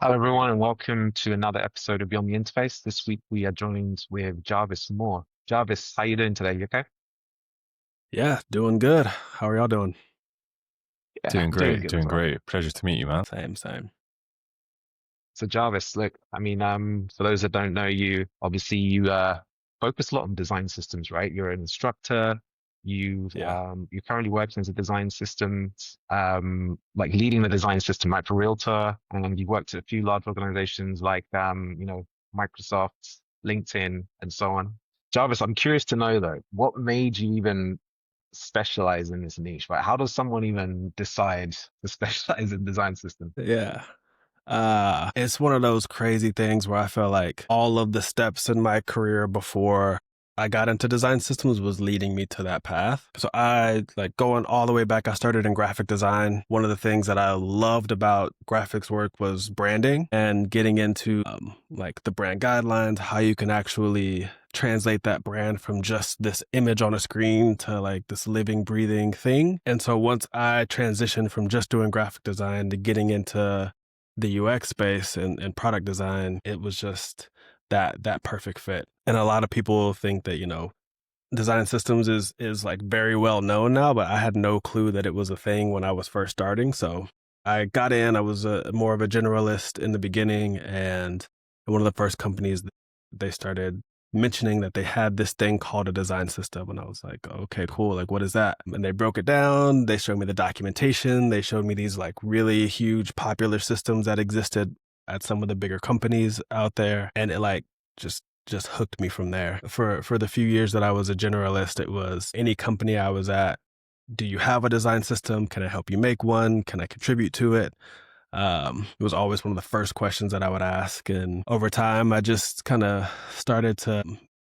Hello, everyone, and welcome to another episode of Beyond the Interface. This week we are joined with Jarvis Moore. Jarvis, how you doing today? You okay? Yeah, doing good. How are y'all doing? Yeah, Doing doing great, good as doing well. great. Pleasure to meet you, man. Same. So, Jarvis, look, for those that don't know you, obviously you focus a lot on design systems, right? You're an instructor. Yeah. You're currently working as a design systems, like leading the design system, right, for Realtor, and you've worked at a few large organizations like Microsoft, LinkedIn, and so on. Jarvis, I'm curious to know though, what made you even specialize in this niche, right? How does someone even decide to specialize in design systems? Yeah. It's one of those crazy things where I feel like all of the steps in my career before I got into design systems was leading me to that path. So I like going all the way back, I started in graphic design. One of the things that I loved about graphics work was branding and getting into like the brand guidelines, how you can actually translate that brand from just this image on a screen to like this living, breathing thing. And so once I transitioned from just doing graphic design to getting into the UX space and product design, it was just that perfect fit. And a lot of people think that, design systems is like very well known now, but I had no clue that it was a thing when I was first starting. So I got in, I was more of a generalist in the beginning, and one of the first companies they started mentioning that they had this thing called a design system. And I was like, okay, cool. Like, what is that? And they broke it down. They showed me the documentation. They showed me these like really huge popular systems that existed at some of the bigger companies out there. And it like just hooked me from there. For the few years that I was a generalist, it was any company I was at, do you have a design system? Can I help you make one? Can I contribute to it? It was always one of the first questions that I would ask. And over time, I just kind of started to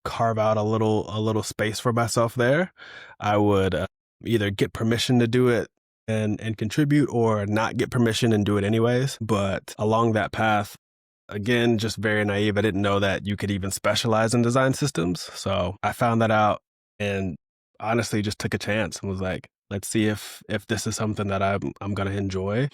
carve out a little space for myself there. I would either get permission to do it and contribute, or not get permission and do it anyways. But along that path, again, just very naive. I didn't know that you could even specialize in design systems. So I found that out and honestly just took a chance and was like, let's see if this is something that I'm gonna enjoy.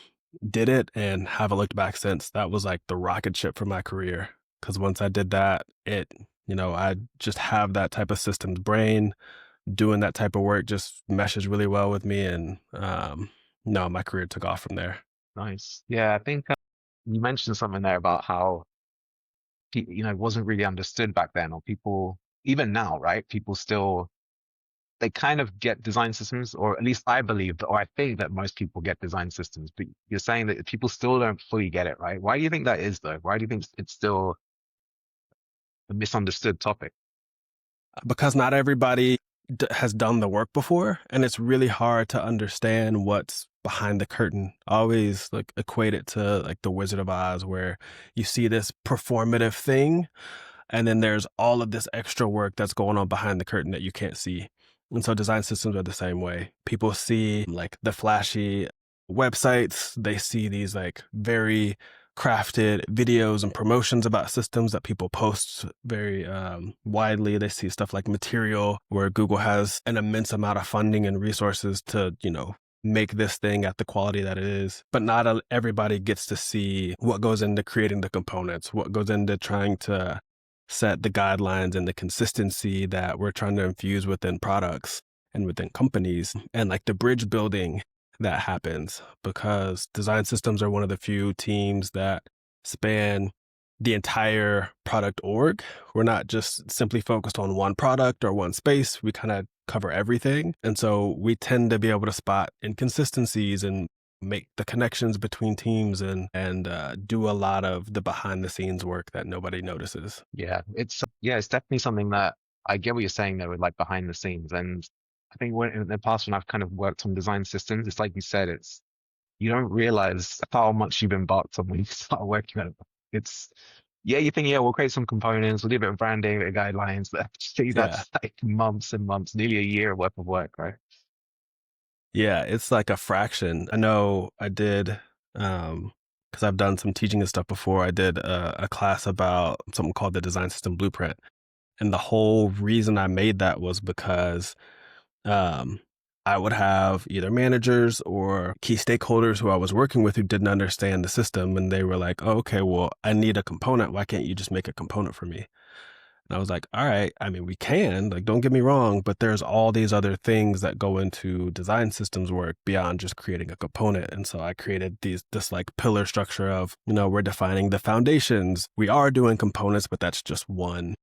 Did it and haven't looked back since. That was like the rocket ship for my career. Cause once I did that, I just have that type of systems brain. Doing that type of work just meshes really well with me. And no, my career took off from there. Nice. Yeah, I think you mentioned something there about how it wasn't really understood back then, or people even now, right? People still they kind of get design systems, or at least I believe that, or I think that most people get design systems. But you're saying that people still don't fully get it, right? Why do you think that is, though? Why do you think it's still a misunderstood topic? Because not everybody has done the work before, and it's really hard to understand what's behind the curtain. I always like equate it to like the Wizard of Oz, where you see this performative thing and then there's all of this extra work that's going on behind the curtain that you can't see. And so design systems are the same way. People see like the flashy websites, they see these like very crafted videos and promotions about systems that people post very widely. They see stuff like Material, where Google has an immense amount of funding and resources to, make this thing at the quality that it is. But not everybody gets to see what goes into creating the components, what goes into trying to set the guidelines and the consistency that we're trying to infuse within products and within companies, and like the bridge building that happens, because design systems are one of the few teams that span the entire product org. We're not just simply focused on one product or one space. We kind of cover everything. And so we tend to be able to spot inconsistencies and make the connections between teams and do a lot of the behind the scenes work that nobody notices. It's definitely something that I get what you're saying there with like behind the scenes. And I think when in the past when I've kind of worked on design systems, it's like you said, it's you don't realize how much you've embarked on when you start working on it. It's yeah, you think, yeah, we'll create some components, we'll do a bit of branding, a bit of guidelines, but actually Yeah. that's like months and months, nearly a year worth of work, right? Yeah, it's like a fraction. I know I did, because I've done some teaching and stuff before. I did a class about something called the Design System Blueprint. And the whole reason I made that was because um, I would have either managers or key stakeholders who I was working with who didn't understand the system. And they were like, oh, okay, well, I need a component. Why can't you just make a component for me? And I was like, all right, I mean, we can, like, don't get me wrong, but there's all these other things that go into design systems work beyond just creating a component. And so I created this like pillar structure of, we're defining the foundations. We are doing components, but that's just one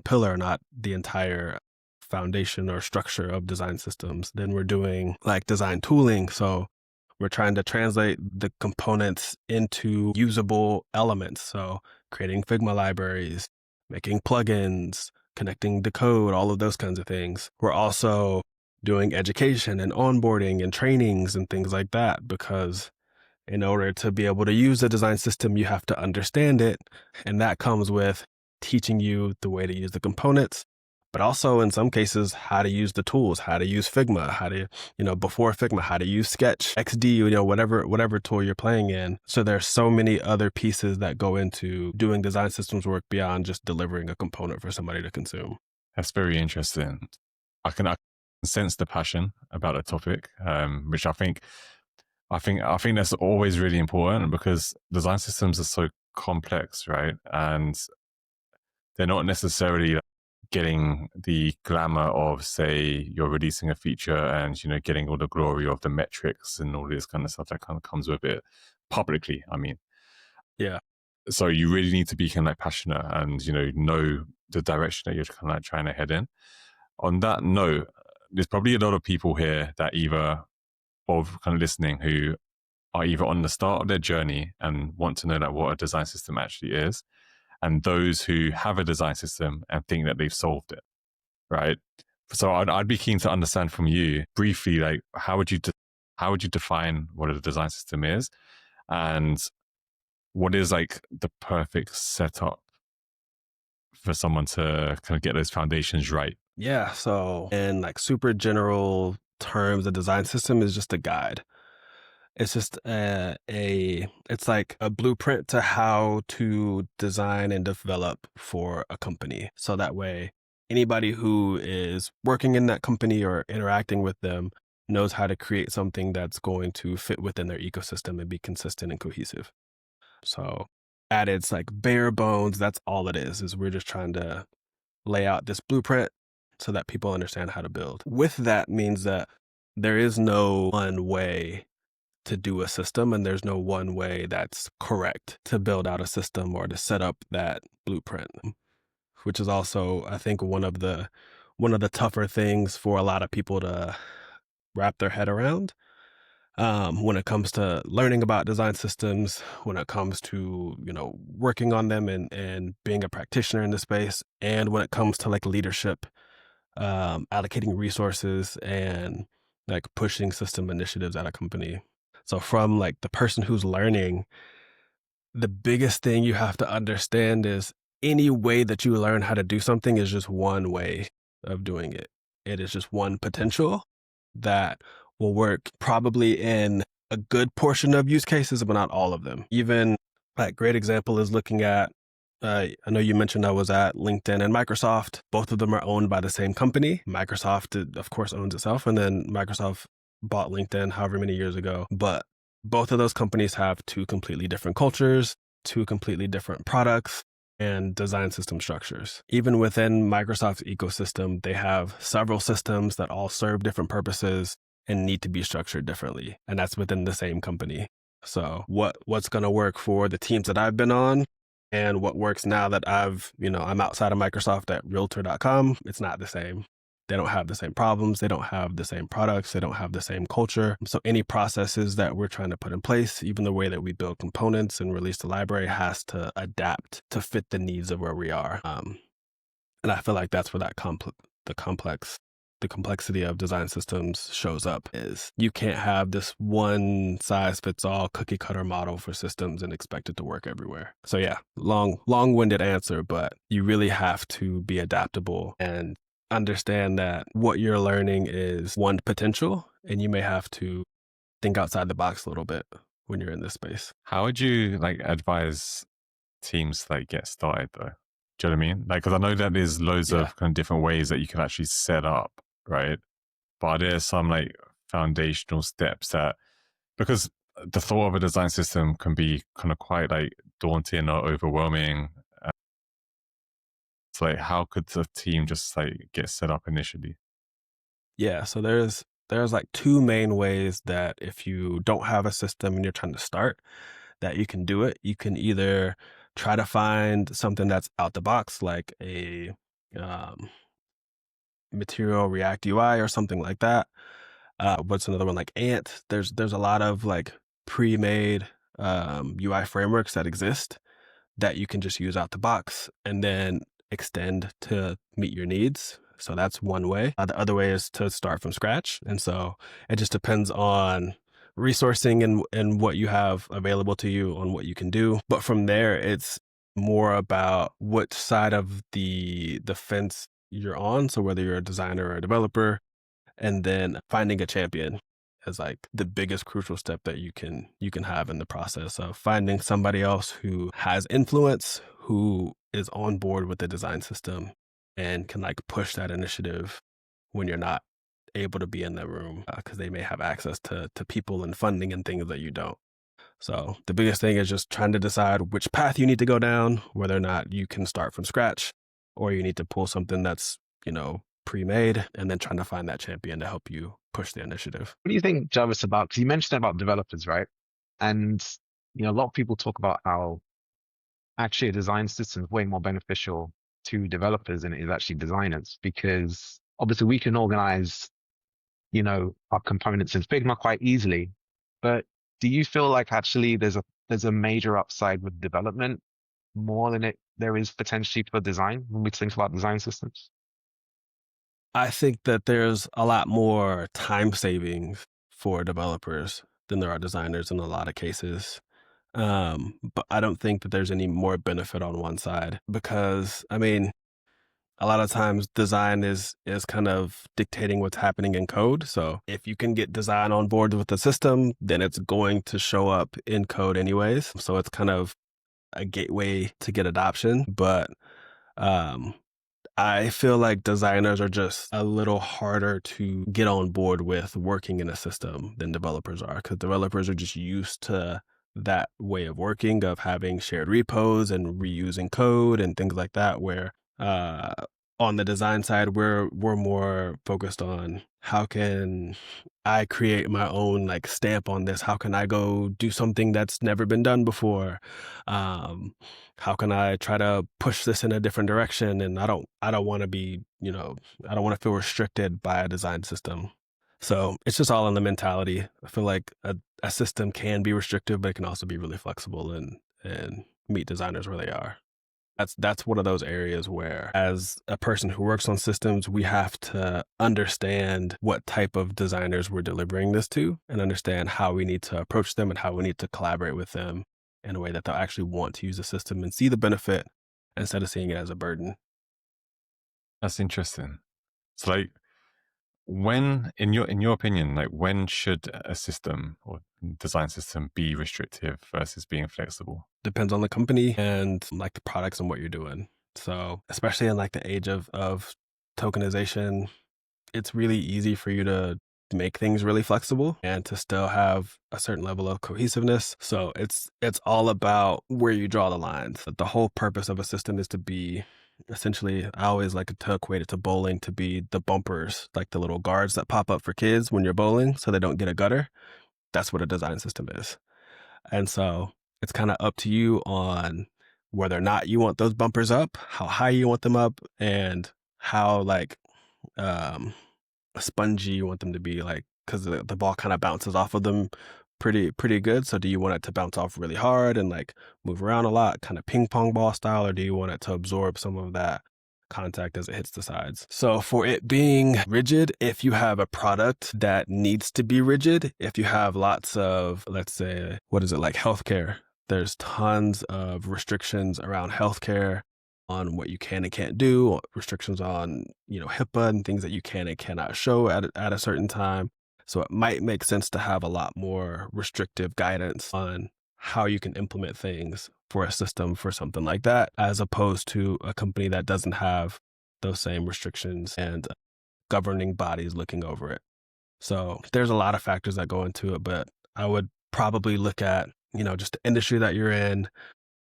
pillar, not the entire foundation or structure of design systems. Then we're doing like design tooling. So we're trying to translate the components into usable elements. So creating Figma libraries, making plugins, connecting the code, all of those kinds of things. We're also doing education and onboarding and trainings and things like that, because in order to be able to use a design system, you have to understand it. And that comes with teaching you the way to use the components, but also in some cases, how to use the tools, how to use Figma, how to, before Figma, how to use Sketch, XD, whatever tool you're playing in. So there's so many other pieces that go into doing design systems work beyond just delivering a component for somebody to consume. That's very interesting. I can sense the passion about the topic, which I think that's always really important, because design systems are so complex, right? And they're not necessarily getting the glamour of, say, you're releasing a feature and, getting all the glory of the metrics and all this kind of stuff that kind of comes with it publicly, I mean. Yeah. So you really need to be kind of like passionate and, know the direction that you're kind of like trying to head in. On that note, there's probably a lot of people here that either, or kind of listening, who are either on the start of their journey and want to know like what a design system actually is, and those who have a design system and think that they've solved it, right? So I'd be keen to understand from you briefly, like, how would you define what a design system is, and what is like the perfect setup for someone to kind of get those foundations right? Yeah. So in like super general terms, a design system is just a guide. It's just it's like a blueprint to how to design and develop for a company. So that way, anybody who is working in that company or interacting with them knows how to create something that's going to fit within their ecosystem and be consistent and cohesive. So at its like bare bones, that's all it is we're just trying to lay out this blueprint so that people understand how to build. With that means that there is no one way to do a system, and there's no one way that's correct to build out a system or to set up that blueprint, which is also, I think, one of the tougher things for a lot of people to wrap their head around, when it comes to learning about design systems, when it comes to, working on them and being a practitioner in the space, and when it comes to like leadership, allocating resources and like pushing system initiatives at a company. So from like the person who's learning, the biggest thing you have to understand is any way that you learn how to do something is just one way of doing it. It is just one potential that will work probably in a good portion of use cases, but not all of them. Even like great example is looking at, I know you mentioned I was at LinkedIn and Microsoft. Both of them are owned by the same company. Microsoft, of course, owns itself, and then Microsoft bought LinkedIn however many years ago. But both of those companies have two completely different cultures, two completely different products, and design system structures. Even within Microsoft's ecosystem, they have several systems that all serve different purposes and need to be structured differently. And that's within the same company. So what's going to work for the teams that I've been on and what works now that I'm outside of Microsoft at realtor.com, it's not the same. They don't have the same problems. They don't have the same products. They don't have the same culture. So any processes that we're trying to put in place, even the way that we build components and release the library, has to adapt to fit the needs of where we are. And I feel like that's where that the complexity of design systems shows up. Is you can't have this one size fits all cookie cutter model for systems and expect it to work everywhere. So yeah, long-winded answer, but you really have to be adaptable and understand that what you're learning is one potential, and you may have to think outside the box a little bit when you're in this space. How would you like advise teams like get started though? Do you know what I mean? Like, because I know that there's loads of kind of different ways that you can actually set up, right? But are there some like foundational steps that, because the thought of a design system can be kind of quite like daunting or overwhelming. It's like, how could the team just like get set up initially? Yeah, so there's like two main ways that if you don't have a system and you're trying to start, that you can do it. You can either try to find something that's out the box, like a um, Material React UI or something like that. What's another one, like Ant? There's a lot of like pre-made UI frameworks that exist that you can just use out the box and then extend to meet your needs. So that's one way. The other way is to start from scratch. And so it just depends on resourcing and what you have available to you on what you can do. But from there, it's more about which side of the fence you're on. So whether you're a designer or a developer, and then finding a champion is like the biggest crucial step that you can have in the process of finding somebody else who has influence, who is on board with the design system and can like push that initiative when you're not able to be in the room because they may have access to people and funding and things that you don't. So the biggest thing is just trying to decide which path you need to go down, whether or not you can start from scratch or you need to pull something that's, pre-made, and then trying to find that champion to help you push the initiative. What do you think, Jarvis, about, because you mentioned about developers, right? And, a lot of people talk about how actually a design system is way more beneficial to developers than it is actually designers, because obviously we can organize, our components in Figma quite easily. But do you feel like actually there's a major upside with development more than there is potentially for design when we think about design systems? I think that there's a lot more time savings for developers than there are designers in a lot of cases. But I don't think that there's any more benefit on one side because, I mean, a lot of times design is kind of dictating what's happening in code. So if you can get design on board with the system, then it's going to show up in code anyways. So it's kind of a gateway to get adoption. But um, I feel like designers are just a little harder to get on board with working in a system than developers are, because developers are just used to that way of working, of having shared repos and reusing code and things like that, where uh, on the design side, we're more focused on how can I create my own like stamp on this? How can I go do something that's never been done before? How can I try to push this in a different direction? And I don't want to be, I don't want to feel restricted by a design system. So it's just all in the mentality. I feel like a system can be restrictive, but it can also be really flexible and meet designers where they are. That's one of those areas where, as a person who works on systems, we have to understand what type of designers we're delivering this to and understand how we need to approach them and how we need to collaborate with them in a way that they'll actually want to use the system and see the benefit instead of seeing it as a burden. That's interesting. It's like, when, in your opinion, like when should a system or design system be restrictive versus being flexible? Depends on the company and like the products and what you're doing. So especially in like the age of tokenization, it's really easy for you to make things really flexible and to still have a certain level of cohesiveness. So it's all about where you draw the lines. The whole purpose of a system is to be, essentially, I always like to equate it to bowling, to be the bumpers, like the little guards that pop up for kids when you're bowling so they don't get a gutter. That's what a design system is. And so it's kind of up to you on whether or not you want those bumpers up, how high you want them up, and how like spongy you want them to be, like, because the ball kind of bounces off of them pretty good. So do you want it to bounce off really hard and like move around a lot, kind of ping pong ball style, or do you want it to absorb some of that contact as it hits the sides? So for it being rigid, if you have a product that needs to be rigid, if you have lots of, let's say, what is it, like healthcare, there's tons of restrictions around healthcare on what you can and can't do, restrictions on, HIPAA and things that you can and cannot show at a certain time. So it might make sense to have a lot more restrictive guidance on how you can implement things for a system for something like that, as opposed to a company that doesn't have those same restrictions and governing bodies looking over it. So there's a lot of factors that go into it, but I would probably look at, just the industry that you're in,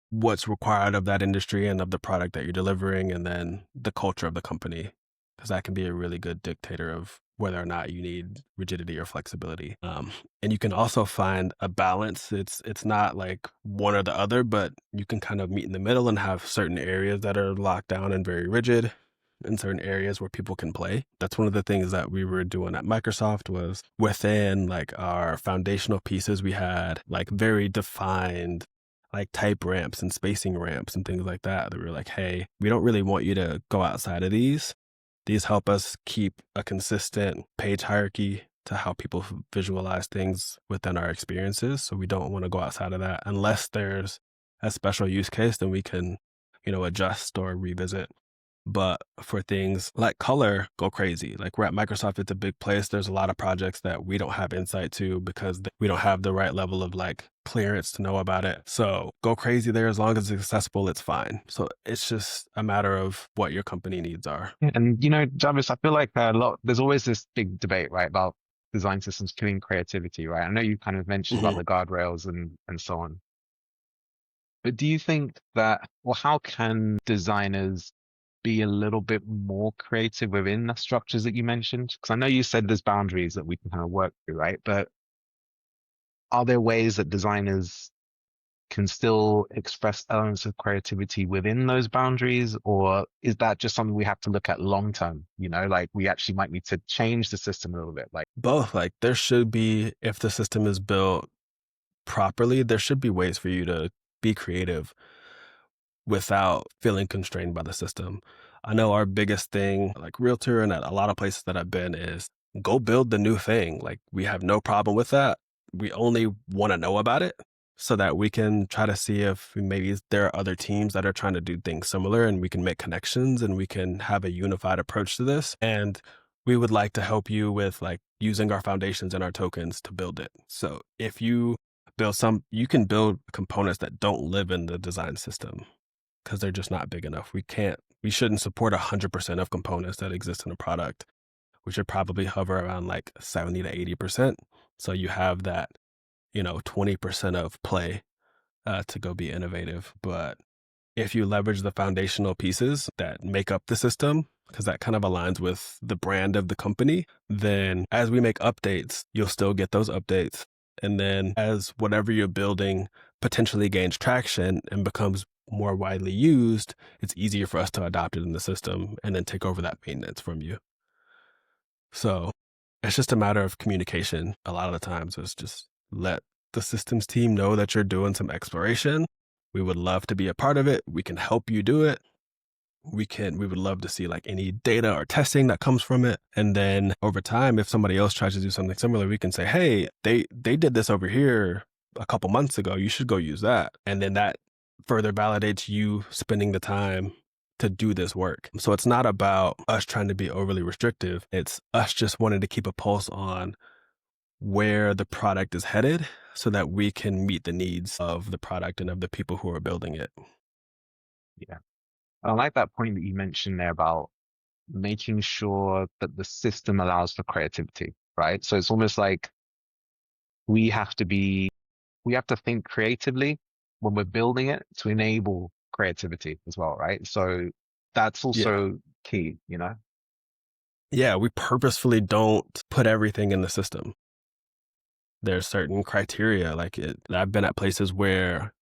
what's required of that industry and of the product that you're delivering, and then the culture of the company, because that can be a really good dictator of whether or not you need rigidity or flexibility. And you can also find a balance. It's not like one or the other, but you can kind of meet in the middle and have certain areas that are locked down and very rigid, and certain areas where people can play. That's one of the things that we were doing at Microsoft, was within like our foundational pieces, we had like very defined like type ramps and spacing ramps and things like that. That we were like, hey, we don't really want you to go outside of these. These help us keep a consistent page hierarchy to how people visualize things within our experiences. So we don't want to go outside of that unless there's a special use case, then we can, adjust or revisit. But for things like color, go crazy. Like we're at Microsoft, it's a big place. There's a lot of projects that we don't have insight to because we don't have the right level of like clearance to know about it. So go crazy there. As long as it's accessible, it's fine. So it's just a matter of what your company needs are. And Jarvis, I feel like there's always this big debate, right, about design systems killing creativity, right? I know you kind of mentioned about the guardrails and so on. But do you think that, well, how can designers be a little bit more creative within the structures that you mentioned? Because I know you said there's boundaries that we can kind of work through, right? But are there ways that designers can still express elements of creativity within those boundaries? Or is that just something we have to look at long term? Like we actually might need to change the system a little bit. Like both, like there should be, if the system is built properly, there should be ways for you to be creative without feeling constrained by the system. I know our biggest thing, like Realtor and at a lot of places that I've been, is go build the new thing. Like we have no problem with that. We only want to know about it so that we can try to see if maybe there are other teams that are trying to do things similar, and we can make connections and we can have a unified approach to this. And we would like to help you with like using our foundations and our tokens to build it. So if you you can build components that don't live in the design system because they're just not big enough. We shouldn't support 100% of components that exist in a product. We should probably hover around like 70 to 80%. So you have that, 20% of play to go be innovative. But if you leverage the foundational pieces that make up the system, because that kind of aligns with the brand of the company, then as we make updates, you'll still get those updates. And then as whatever you're building potentially gains traction and becomes more widely used, it's easier for us to adopt it in the system and then take over that maintenance from you. So it's just a matter of communication. A lot of the times it's just let the systems team know that you're doing some exploration. We would love to be a part of it. We can help you do it. We would love to see like any data or testing that comes from it. And then over time, if somebody else tries to do something similar, we can say, hey, they did this over here a couple months ago. You should go use that. And then that further validates you spending the time to do this work. So it's not about us trying to be overly restrictive. It's us just wanting to keep a pulse on where the product is headed so that we can meet the needs of the product and of the people who are building it. Yeah. I like that point that you mentioned there about making sure that the system allows for creativity, right? So it's almost like we have to think creatively when we're building it to enable creativity as well, right? So that's also key, Yeah, we purposefully don't put everything in the system. There's certain criteria. I've been at places where,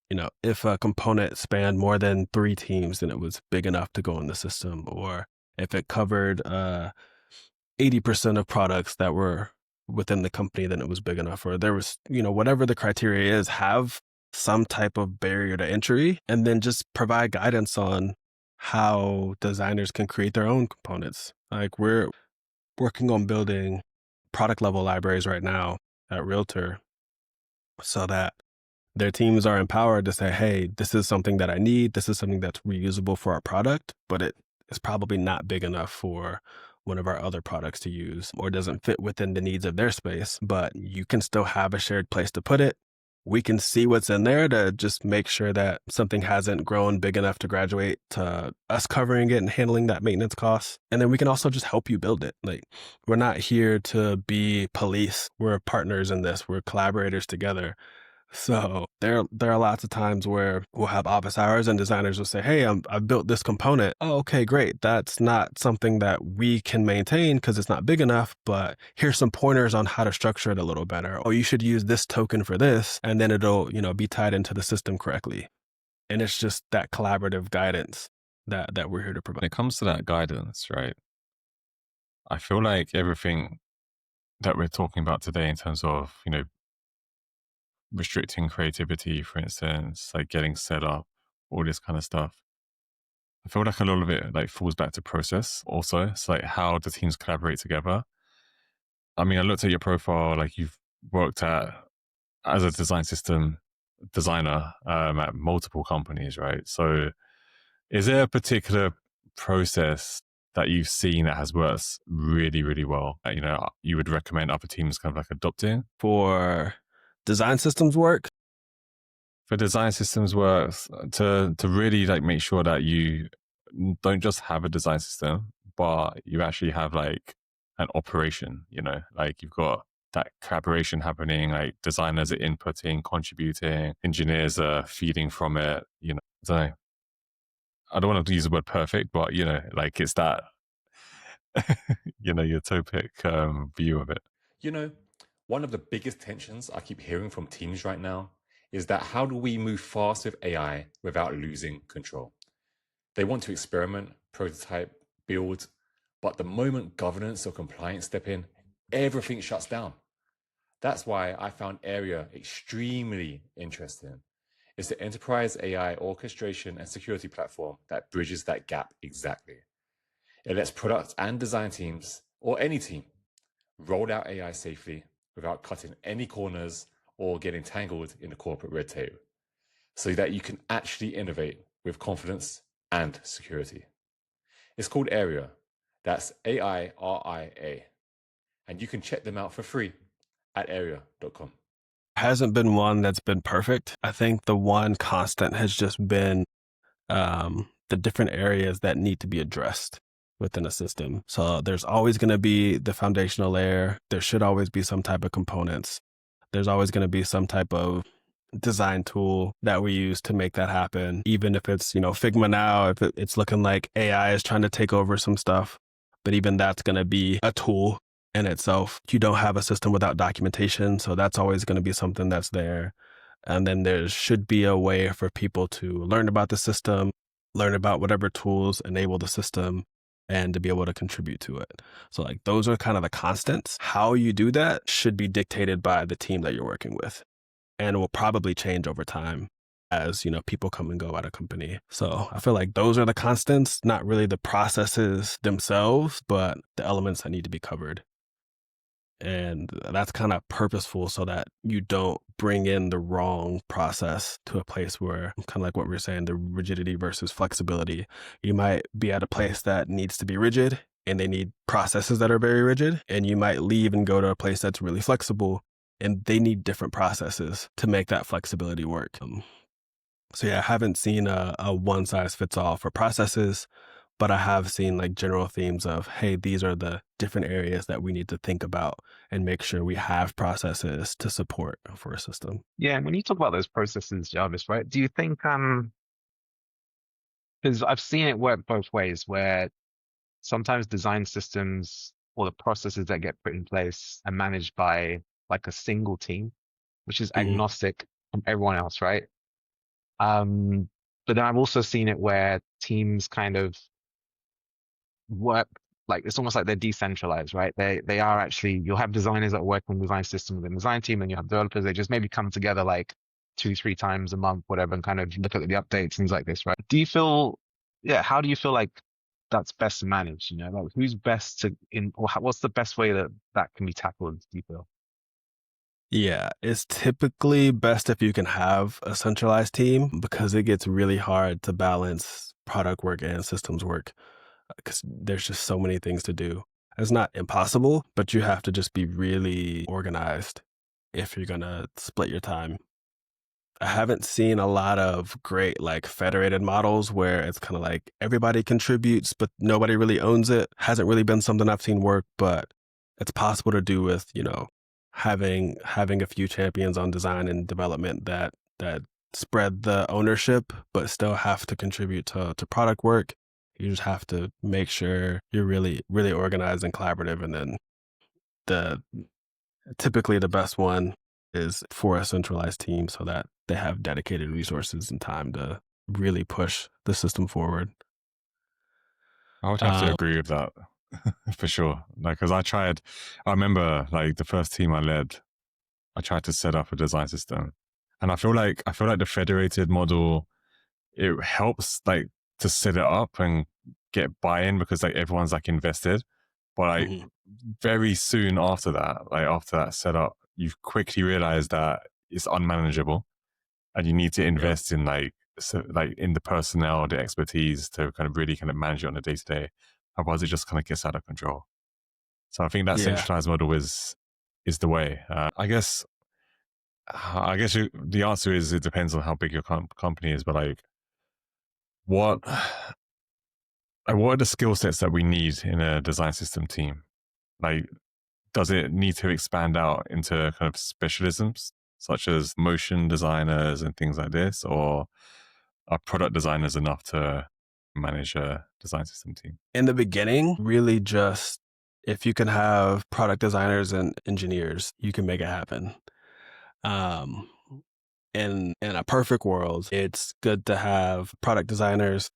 if a component spanned more than 3 teams, then it was big enough to go in the system. Or if it covered 80% of products that were within the company, then it was big enough. Or there was, whatever the criteria is, have some type of barrier to entry, and then just provide guidance on how designers can create their own components. Like we're working on building product level libraries right now at Realtor so that their teams are empowered to say, hey, this is something that I need. This is something that's reusable for our product, but it is probably not big enough for one of our other products to use or doesn't fit within the needs of their space, but you can still have a shared place to put it. we can see what's in there to just make sure that something hasn't grown big enough to graduate to us covering it and handling that maintenance cost. And then we can also just help you build it. Like, we're not here to be police. We're partners in this. We're collaborators together. So there are lots of times where we'll have office hours and designers will say, "Hey, I've built this component." Oh, okay, great. That's not something that we can maintain because it's not big enough, but here's some pointers on how to structure it a little better. Oh, you should use this token for this, and then it'll, be tied into the system correctly. And it's just that collaborative guidance that we're here to When provide. it comes to that guidance, right? I feel like everything that we're talking about today in terms of, restricting creativity, for instance, like getting set up, all this kind of stuff. I feel like a lot of it like falls back to process also. It's like, how do teams collaborate together? I mean, I looked at your profile, like you've worked as a design system designer at multiple companies, right? So is there a particular process that you've seen that has worked really, really well that, you would recommend other teams kind of like adopting? For design systems work, For design systems works, to really like make sure that you don't just have a design system, but you actually have like an operation, like you've got that collaboration happening, like designers are inputting, contributing, engineers are feeding from it, so I don't want to use the word perfect, but like it's that utopic view of it. You know, one of the biggest tensions I keep hearing from teams right now is that how do we move fast with AI without losing control? They want to experiment, prototype, build, but the moment governance or compliance step in, everything shuts down. That's why I found Area extremely interesting. It's the enterprise AI orchestration and security platform that bridges that gap exactly. It lets product and design teams, or any team, roll out AI safely without cutting any corners or getting tangled in the corporate red tape, so that you can actually innovate with confidence and security. It's called Area. That's AIRIA. And you can check them out for free at area.com. hasn't been one that's been perfect. I think the one constant has just been the different areas that need to be addressed within a system. So there's always going to be the foundational layer. There should always be some type of components. There's always going to be some type of design tool that we use to make that happen. Even if it's, Figma now, if it's looking like AI is trying to take over some stuff, but even that's going to be a tool in itself. You don't have a system without documentation. So that's always going to be something that's there. And then there should be a way for people to learn about the system, learn about whatever tools enable the system, and to be able to contribute to it. So like those are kind of the constants. How you do that should be dictated by the team that you're working with, and will probably change over time as, people come and go at a company. So I feel like those are the constants, not really the processes themselves, but the elements that need to be covered. And that's kind of purposeful so that you don't bring in the wrong process to a place where, kind of like what we were saying, the rigidity versus flexibility. You might be at a place that needs to be rigid and they need processes that are very rigid. And you might leave and go to a place that's really flexible and they need different processes to make that flexibility work. So yeah, I haven't seen a one size fits all for processes, but I have seen like general themes of, hey, these are the different areas that we need to think about and make sure we have processes to support for a system. Yeah, and when you talk about those processes, Jarvis, right? Do you think because I've seen it work both ways, where sometimes design systems or the processes that get put in place are managed by like a single team, which is Mhm. agnostic from everyone else, right? But then I've also seen it where teams kind of work like it's almost like they're decentralized, right? They are actually, you'll have designers that work on design systems within the design team, and you have developers, they just maybe come together like 2-3 times a month, whatever, and kind of look at the updates, things like this, right? Do you feel, yeah, how do you feel like that's best managed? Like who's best to what's the best way that that can be tackled, do you feel? Yeah, it's typically best if you can have a centralized team because it gets really hard to balance product work and systems work because there's just so many things to do. It's not impossible, but you have to just be really organized if you're going to split your time. I haven't seen a lot of great like federated models where it's kind of like everybody contributes, but nobody really owns it. Hasn't really been something I've seen work, but it's possible to do with, having a few champions on design and development that spread the ownership, but still have to contribute to product work. You just have to make sure you're really, really organized and collaborative. And then the typically the best one is for a centralized team so that they have dedicated resources and time to really push the system forward. I would have to agree with that for sure. Like, because I remember like the first team I led, I tried to set up a design system, and I feel like the federated model, it helps like to set it up and get buy-in because like everyone's like invested. But like very soon after that setup, you quickly realize that it's unmanageable, and you need to invest in like in the personnel, the expertise to kind of really kind of manage it on a day to day. Otherwise, it just kind of gets out of control. So I think that centralized model is the way. I guess the answer is it depends on how big your company is, but like what are the skill sets that we need in a design system team? Like, does it need to expand out into kind of specialisms such as motion designers and things like this, or are product designers enough to manage a design system team? In the beginning, really just if you can have product designers and engineers, you can make it happen. In a perfect world, it's good to have product designers.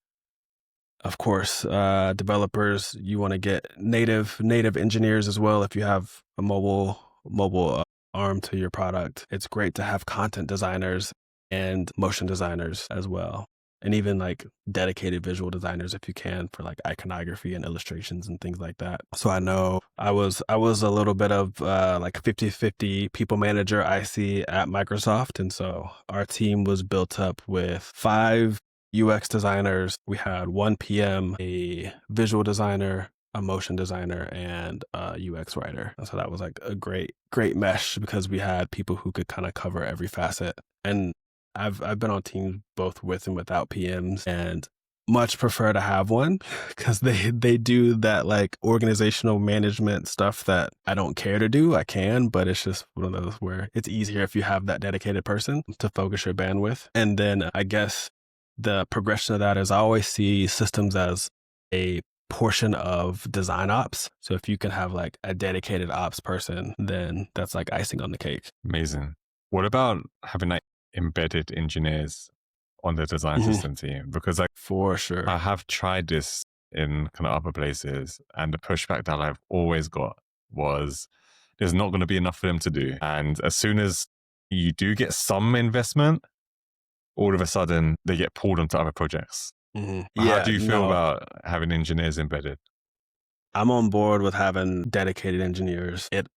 Of course, developers, you want to get native engineers as well. If you have a mobile arm to your product, it's great to have content designers and motion designers as well. And even like dedicated visual designers if you can for like iconography and illustrations and things like that. So I know I was a little bit of like 50-50 people manager IC at Microsoft. And so our team was built up with 5 UX designers. We had 1 PM, a visual designer, a motion designer, and a UX writer. And so that was like a great mesh because we had people who could kind of cover every facet. And I've been on teams both with and without PMs, and much prefer to have one because they do that like organizational management stuff that I don't care to do. I can, but it's just one of those where it's easier if you have that dedicated person to focus your bandwidth. And then I guess the progression of that is I always see systems as a portion of design ops. So if you can have like a dedicated ops person, then that's like icing on the cake. Amazing. What about having like embedded engineers on the design system team? Because like for sure, I have tried this in kind of other places, and the pushback that I've always got was there's not going to be enough for them to do. And as soon as you do get some investment, all of a sudden they get pulled onto other projects. How do you feel about having engineers embedded? I'm on board with having dedicated engineers. It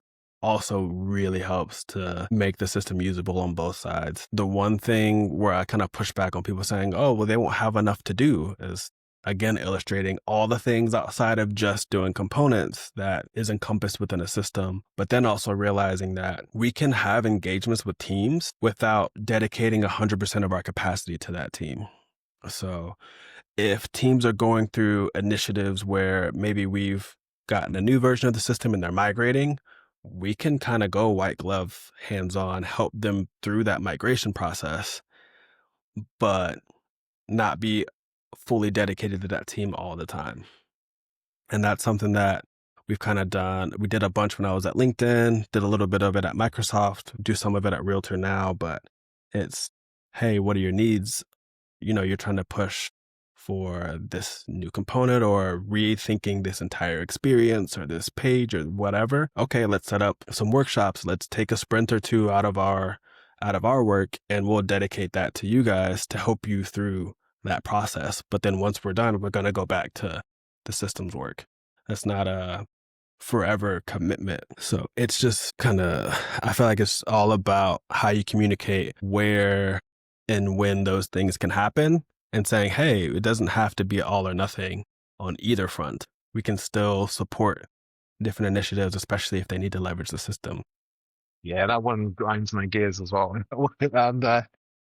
also really helps to make the system usable on both sides. The one thing where I kind of push back on people saying, oh, well, they won't have enough to do is, again, illustrating all the things outside of just doing components that is encompassed within a system, but then also realizing that we can have engagements with teams without dedicating 100% of our capacity to that team. So if teams are going through initiatives where maybe we've gotten a new version of the system and they're migrating, we can kind of go white glove, hands-on, help them through that migration process, but not be fully dedicated to that team all the time. And that's something that we've kind of done. We did a bunch when I was at LinkedIn, did a little bit of it at Microsoft, do some of it at Realtor now, but it's, hey, what are your needs? You're trying to push for this new component or rethinking this entire experience or this page or whatever. Okay, let's set up some workshops. Let's take a sprint or 2 out of our work, and we'll dedicate that to you guys to help you through that process. But then once we're done, we're going to go back to the systems work. That's not a forever commitment. So it's just kind of, I feel like it's all about how you communicate where and when those things can happen, and saying, hey, it doesn't have to be all or nothing on either front. We can still support different initiatives, especially if they need to leverage the system. Yeah, that one grinds my gears as well. And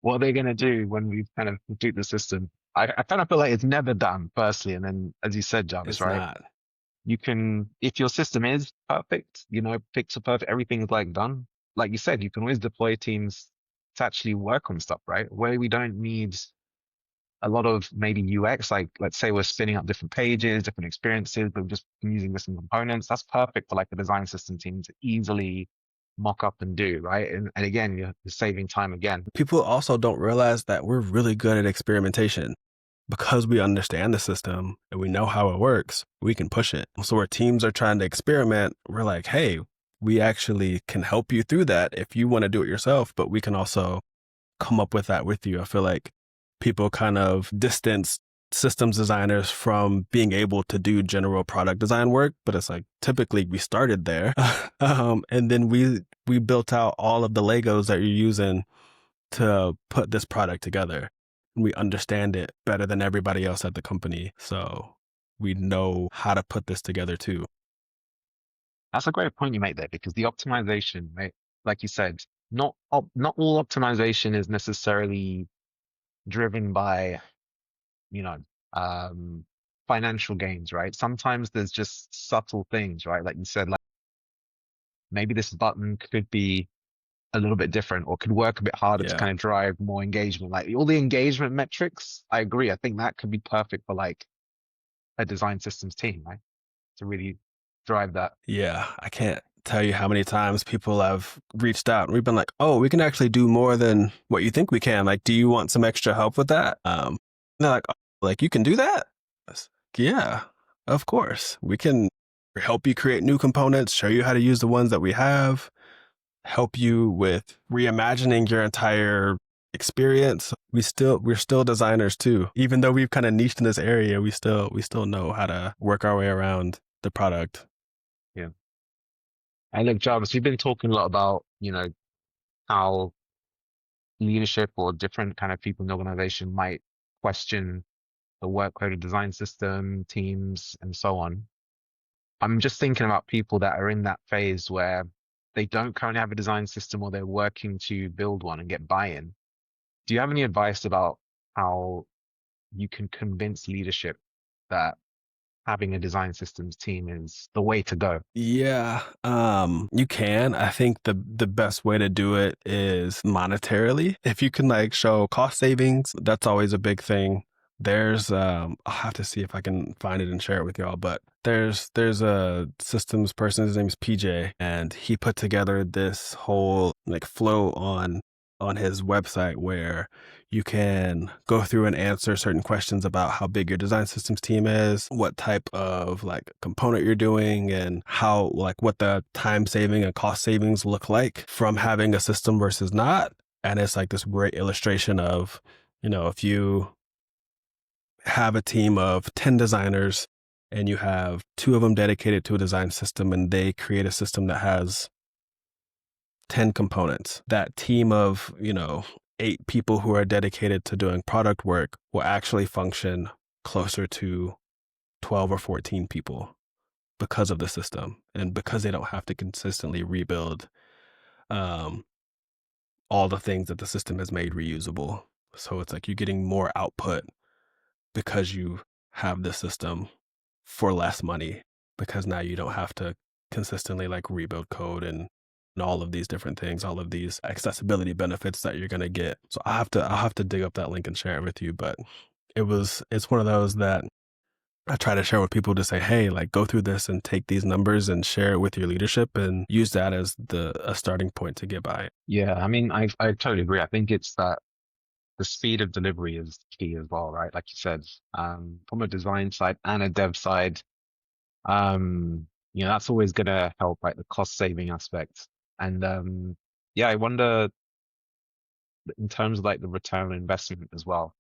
what are they going to do when we kind of complete the system? I kind of feel like it's never done, firstly. And then, as you said, Jarvis, It's right? not. You can, if your system is perfect, pixel perfect, everything is like done. Like you said, you can always deploy teams to actually work on stuff, right? Where we don't need a lot of maybe UX, like let's say we're spinning up different pages, different experiences, but we're just using different components. That's perfect for like a design system team to easily mock up and do, right? And again, you're saving time again. People also don't realize that we're really good at experimentation. Because we understand the system and we know how it works, we can push it. So where teams are trying to experiment, we're like, hey, we actually can help you through that if you want to do it yourself, but we can also come up with that with you. I feel like people kind of distance systems designers from being able to do general product design work, but it's like typically we started there. And then we built out all of the Legos that you're using to put this product together. We understand it better than everybody else at the company. So we know how to put this together too. That's a great point you make there because the optimization, right? Like you said, not all optimization is necessarily driven by, you know, um, financial gains, right? Sometimes there's just subtle things, right? Like you said, like maybe this button could be a little bit different or could work a bit harder to Yeah. kind of drive more engagement. Like all the engagement metrics, I agree. I think that could be perfect for like a design systems team, right? To really drive that. Yeah. I can't tell you how many times people have reached out and we've been like, oh, we can actually do more than what you think we can. Like, do you want some extra help with that? They're like, oh, like you can do that? I was like, yeah, of course. We can help you create new components, show you how to use the ones that we have, help you with reimagining your entire experience. We're still designers too. Even though we've kind of niched in this area, we still know how to work our way around the product. Yeah. And look, Jarvis, we've been talking a lot about, how leadership or different kind of people in the organization might question the workload of design system, teams, and so on. I'm just thinking about people that are in that phase where they don't currently have a design system or they're working to build one and get buy-in. Do you have any advice about how you can convince leadership that having a design systems team is the way to go? Yeah, you can. I think the best way to do it is monetarily. If you can like show cost savings, that's always a big thing. There's I'll have to see if I can find it and share it with y'all, but there's a systems person, his name is PJ, and he put together this whole like flow on his website where you can go through and answer certain questions about how big your design systems team is, what type of like component you're doing, and how like what the time saving and cost savings look like from having a system versus not. And it's like this great illustration of, if you have a team of 10 designers and you have 2 of them dedicated to a design system and they create a system that has 10 components, that team of, 8 people who are dedicated to doing product work will actually function closer to 12 or 14 people because of the system and because they don't have to consistently rebuild all the things that the system has made reusable. So it's like you're getting more output because you have the system for less money, because now you don't have to consistently like rebuild code and all of these different things, all of these accessibility benefits that you're going to get. So I'll have to dig up that link and share it with you. But it's one of those that I try to share with people to say, hey, like go through this and take these numbers and share it with your leadership and use that as a starting point to get by. Yeah, I mean, I totally agree. I think it's that the speed of delivery is key as well, right? Like you said, from a design side and a dev side, that's always gonna help, right? The cost saving aspect. And yeah, I wonder in terms of like the return on investment as well,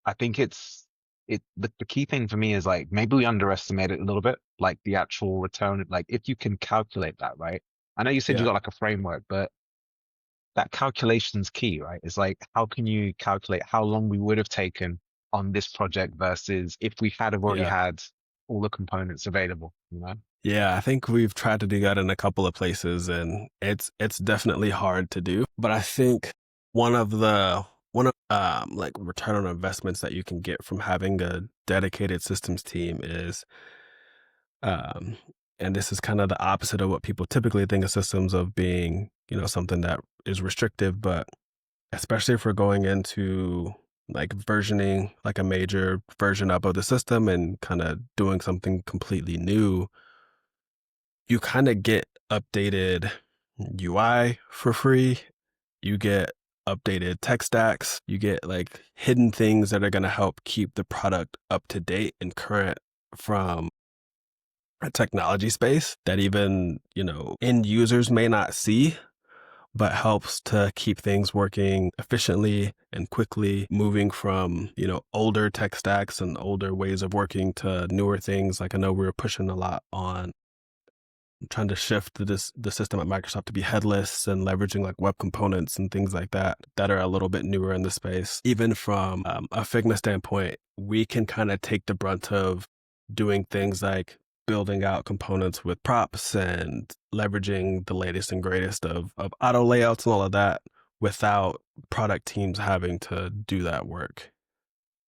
I think the key thing for me is like maybe we underestimate it a little bit, like the actual return, like if you can calculate that, right? I know you said you Yeah. got like a framework, but that calculation's key, right? It's like, how can you calculate how long we would have taken on this project versus if we had have already Yeah. had all the components available, Yeah, I think we've tried to do that in a couple of places and it's definitely hard to do. But I think one of the one of like return on investments that you can get from having a dedicated systems team is um and this is kind of the opposite of what people typically think of systems of being, something that is restrictive, but especially if we're going into like versioning like a major version up of the system and kind of doing something completely new, you kind of get updated UI for free. You get updated tech stacks. You get like hidden things that are going to help keep the product up to date and current from a technology space that even, end users may not see, but helps to keep things working efficiently and quickly, moving from, older tech stacks and older ways of working to newer things. Like I know we were pushing a lot on trying to shift the system at Microsoft to be headless and leveraging like web components and things like that are a little bit newer in the space. Even from a Figma standpoint, we can kind of take the brunt of doing things like building out components with props and leveraging the latest and greatest of auto layouts and all of that without product teams having to do that work.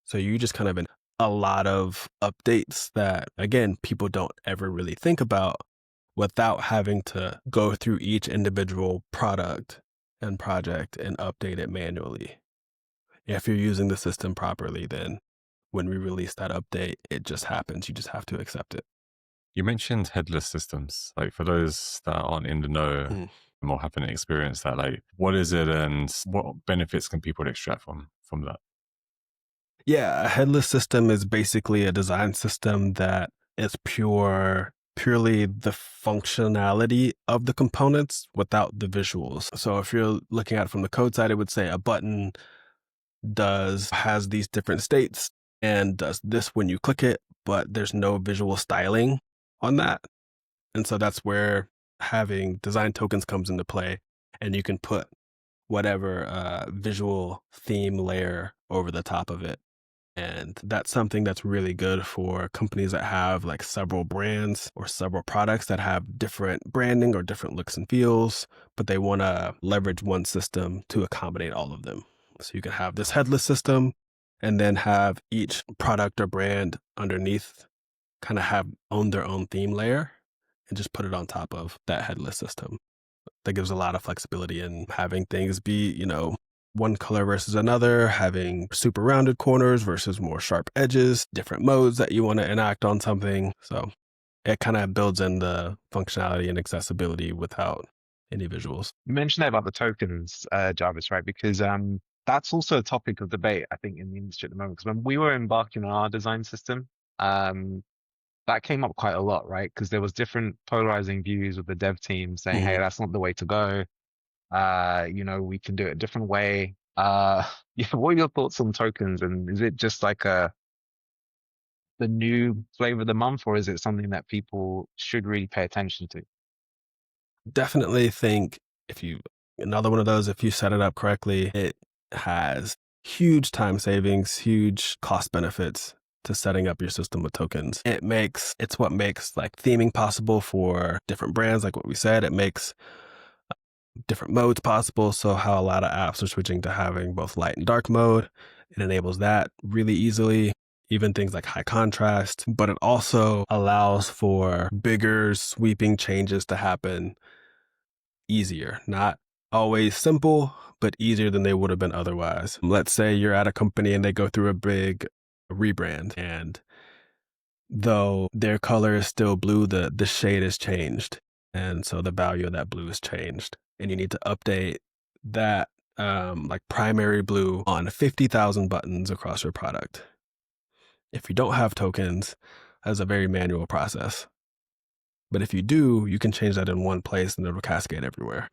So you just kind of in a lot of updates that, again, people don't ever really think about without having to go through each individual product and project and update it manually. If you're using the system properly, then when we release that update, it just happens. You just have to accept it. You mentioned headless systems. Like for those that aren't in the know or haven't experienced that, like what is it and what benefits can people extract from that? Yeah, a headless system is basically a design system that is purely the functionality of the components without the visuals. So if you're looking at it from the code side, it would say a button has these different states and does this when you click it, but there's no visual styling on that. And so that's where having design tokens comes into play, and you can put whatever visual theme layer over the top of it. And that's something that's really good for companies that have like several brands or several products that have different branding or different looks and feels, but they want to leverage one system to accommodate all of them. So you can have this headless system and then have each product or brand underneath kind of own their own theme layer and just put it on top of that headless system. That gives a lot of flexibility in having things be, one color versus another, having super rounded corners versus more sharp edges, different modes that you want to enact on something. So it kind of builds in the functionality and accessibility without any visuals. You mentioned that about the tokens, Jarvis, right? Because that's also a topic of debate, I think, in the industry at the moment. Because when we were embarking on our design system, that came up quite a lot, right? Because there was different polarizing views with the dev team saying, "Hey, that's not the way to go. We can do it a different way." Yeah, what are your thoughts on tokens? And is it just like the new flavor of the month, or is it something that people should really pay attention to? Definitely think another one of those, if you set it up correctly, it has huge time savings, huge cost benefits to setting up your system with tokens. It's what makes like theming possible for different brands. Like what we said, it makes different modes possible. So how a lot of apps are switching to having both light and dark mode. It enables that really easily, even things like high contrast, but it also allows for bigger sweeping changes to happen easier. Not always simple, but easier than they would have been otherwise. Let's say you're at a company and they go through a big rebrand, and though their color is still blue, the shade has changed. And so the value of that blue has changed. And you need to update that like primary blue on 50,000 buttons across your product. If you don't have tokens, that's a very manual process. But if you do, you can change that in one place and it'll cascade everywhere.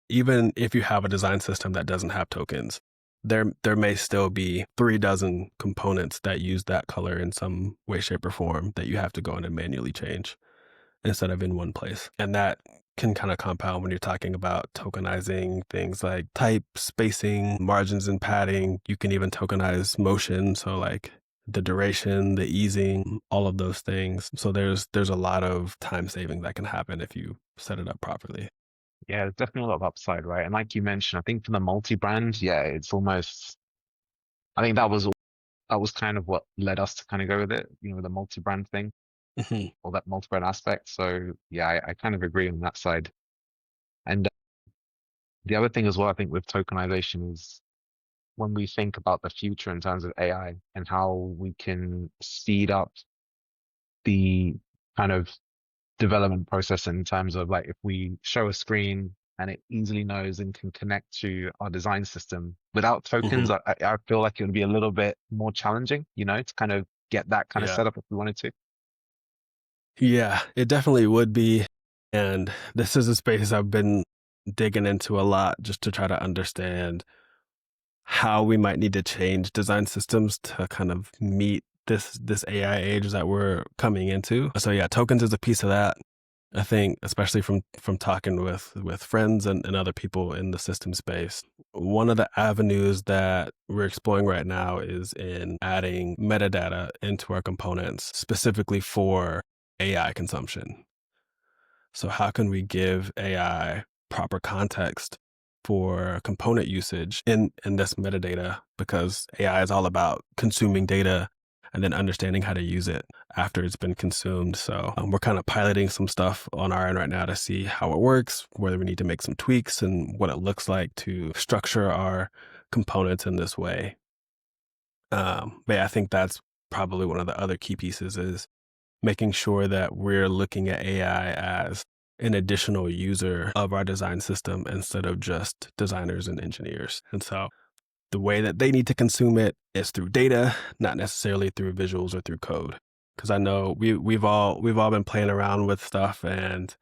Even if you have a design system that doesn't have tokens, there may still be 3 dozen components that use that color in some way, shape, or form that you have to go in and manually change instead of in one place. And that can kind of compound when you're talking about tokenizing things like type, spacing, margins and padding. You can even tokenize motion. So like the duration, the easing, all of those things. So there's a lot of time saving that can happen if you set it up properly. Yeah, there's definitely a lot of upside, right? And like you mentioned, I think for the multi-brand, yeah, it's almost, I think that was kind of what led us to kind of go with it, the multi-brand thing Mhm. or that multi-brand aspect. So yeah, I kind of agree on that side. And the other thing as well, I think with tokenization is when we think about the future in terms of AI and how we can speed up the kind of development process in terms of like if we show a screen and it easily knows and can connect to our design system without tokens, Mhm. I feel like it would be a little bit more challenging, to kind of get that kind of Yeah. setup if we wanted to. Yeah, it definitely would be. And this is a space I've been digging into a lot just to try to understand how we might need to change design systems to kind of meet this AI age that we're coming into. So yeah, tokens is a piece of that. I think, especially from talking with friends and other people in the system space, one of the avenues that we're exploring right now is in adding metadata into our components specifically for AI consumption. So how can we give AI proper context for component usage in this metadata? Because AI is all about consuming data and then understanding how to use it after it's been consumed. So we're kind of piloting some stuff on our end right now to see how it works, whether we need to make some tweaks and what it looks like to structure our components in this way. But yeah, I think that's probably one of the other key pieces is making sure that we're looking at AI as an additional user of our design system instead of just designers and engineers. And so the way that they need to consume it is through data, not necessarily through visuals or through code. Because I know we've all been playing around with stuff, and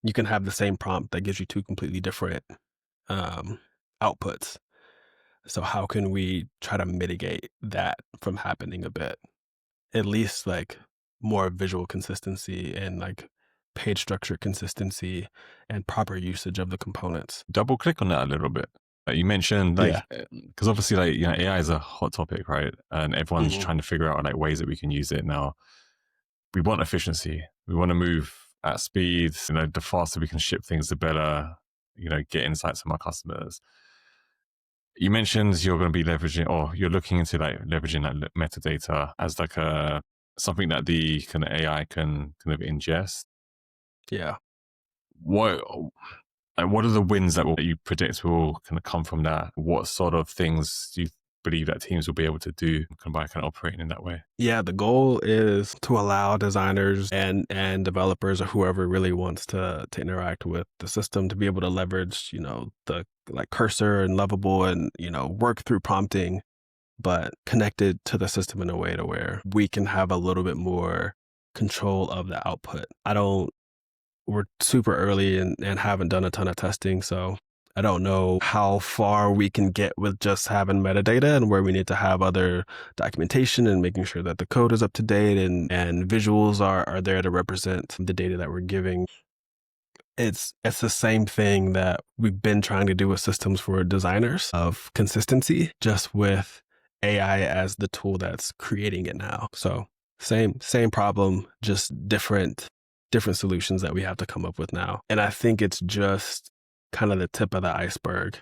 you can have the same prompt that gives you two completely different um, outputs. So how can we try to mitigate that from happening a bit? At least like more visual consistency and like page structure consistency and proper usage of the components. Double click on that a little bit. You mentioned Yeah. because obviously AI is a hot topic, right? And everyone's Mhm. trying to figure out like ways that we can use it now. We want efficiency. We want to move at speed. The faster we can ship things, the better. Get insights from our customers. You mentioned you're going to be leveraging, or you're looking into like leveraging that metadata as like something that the kind of AI can kind of ingest. Yeah. What what are the wins that you predict will kind of come from that? What sort of things do you believe that teams will be able to do by kind of operating in that way? Yeah, the goal is to allow designers and developers or whoever really wants to interact with the system to be able to leverage, the like cursor and lovable and, work through prompting, but connected to the system in a way to where we can have a little bit more control of the output. We're super early and haven't done a ton of testing, so I don't know how far we can get with just having metadata and where we need to have other documentation and making sure that the code is up to date and visuals are there to represent the data that we're giving. It's the same thing that we've been trying to do with systems for designers of consistency, just with AI as the tool that's creating it now. So same problem, just different solutions that we have to come up with now. And I think it's just kind of the tip of the iceberg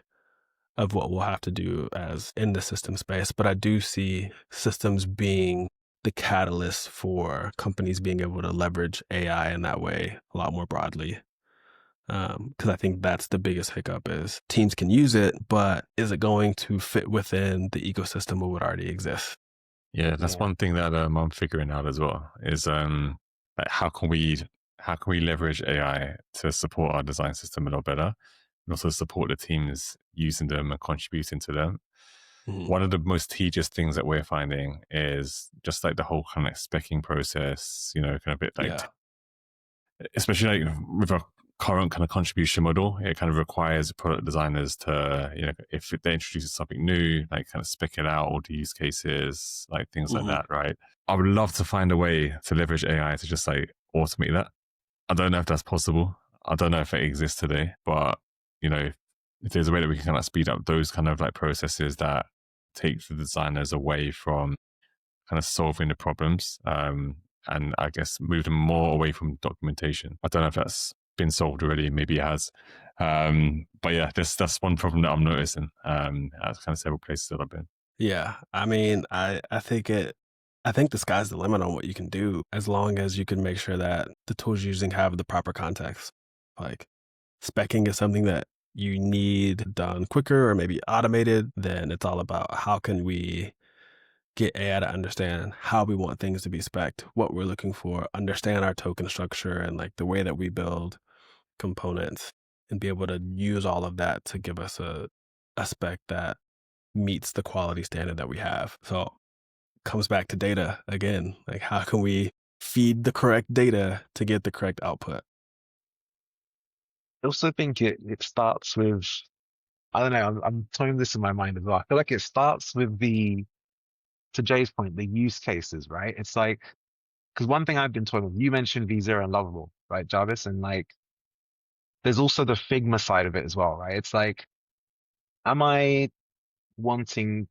of what we'll have to do as in the system space. But I do see systems being the catalyst for companies being able to leverage AI in that way a lot more broadly. Because I think that's the biggest hiccup is teams can use it, but is it going to fit within the ecosystem of what already exists? Yeah, that's Yeah. one thing that I'm figuring out as well is like how can we leverage AI to support our design system a lot better and also support the teams using them and contributing to them. Mhm. One of the most tedious things that we're finding is just like the whole kind of specking process, kind of bit like Yeah. especially like with our current kind of contribution model, it kind of requires product designers to, if they introduce something new, like kind of spec it out, all the use cases, like things like Mhm. that, right? I would love to find a way to leverage AI to just like automate that. I don't know if that's possible. I don't know if it exists today, but if there's a way that we can kind of speed up those kind of like processes that take the designers away from kind of solving the problems, and I guess move them more away from documentation. I don't know if that's been solved already. Maybe it has. But yeah, that's one problem that I'm noticing at kind of several places that I've been. Yeah. I mean, I think the sky's the limit on what you can do as long as you can make sure that the tools you're using have the proper context. Like specking is something that you need done quicker or maybe automated, then it's all about how can we get AI to understand how we want things to be spec'd, what we're looking for, understand our token structure and like the way that we build components and be able to use all of that to give us a spec that meets the quality standard that we have. So it comes back to data again. Like how can we feed the correct data to get the correct output? I also think it starts with, I don't know, I'm throwing this in my mind as well. I feel like it starts with to Jay's point, the use cases, right? It's like, because one thing I've been toying with, you mentioned V0 and Lovable, right, Jarvis? And like, there's also the Figma side of it as well, right? It's like, am I wanting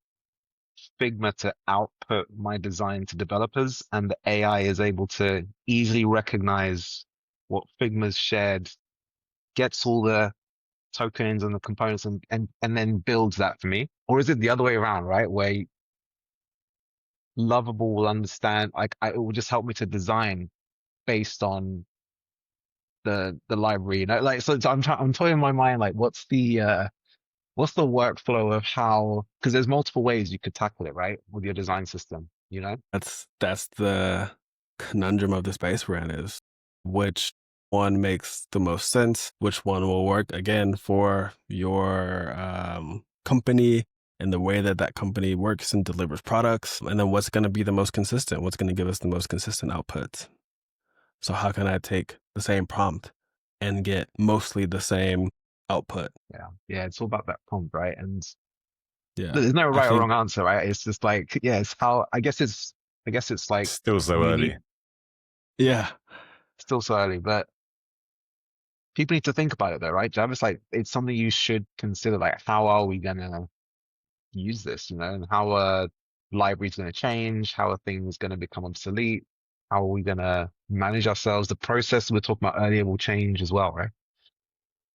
Figma to output my design to developers and the AI is able to easily recognize what Figma's shared, gets all the tokens and the components and then builds that for me? Or is it the other way around, right? Where Lovable will understand, like it will just help me to design based on the library, you know, like so I'm toying in my mind like what's the workflow of how, because there's multiple ways you could tackle it, right, with your design system, you know? That's the conundrum of the space we're in is which one makes the most sense, which one will work again for your company and the way that that company works and delivers products, and then what's going to be the most consistent, what's going to give us the most consistent outputs. So how can I take the same prompt and get mostly the same output? Yeah, it's all about that prompt, right? And Yeah, there's no I right or think wrong answer, right? It's just like, yeah, it's how, I guess it's like Still so we early. need, yeah, still so early, but people need to think about it though, right, Jarvis? Like it's something you should consider, like how are we gonna use this, you know, and how are libraries gonna change? How are things gonna become obsolete? How are we gonna manage ourselves? The process we were talking about earlier will change as well, right?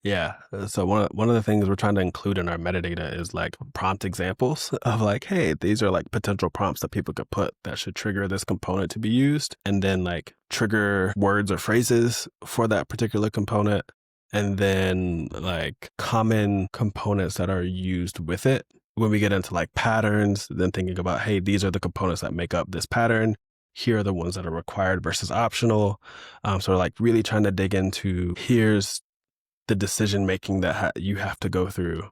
yeah. So one of the things we're trying to include in our metadata is like prompt examples of like, hey, these are like potential prompts that people could put that should trigger this component to be used, and then like trigger words or phrases for that particular component, and then like common components that are used with it. When we get into like patterns, then thinking about, hey, these are the components that make up this pattern. Here are the ones that are required versus optional. So like really trying to dig into here's the decision making that you have to go through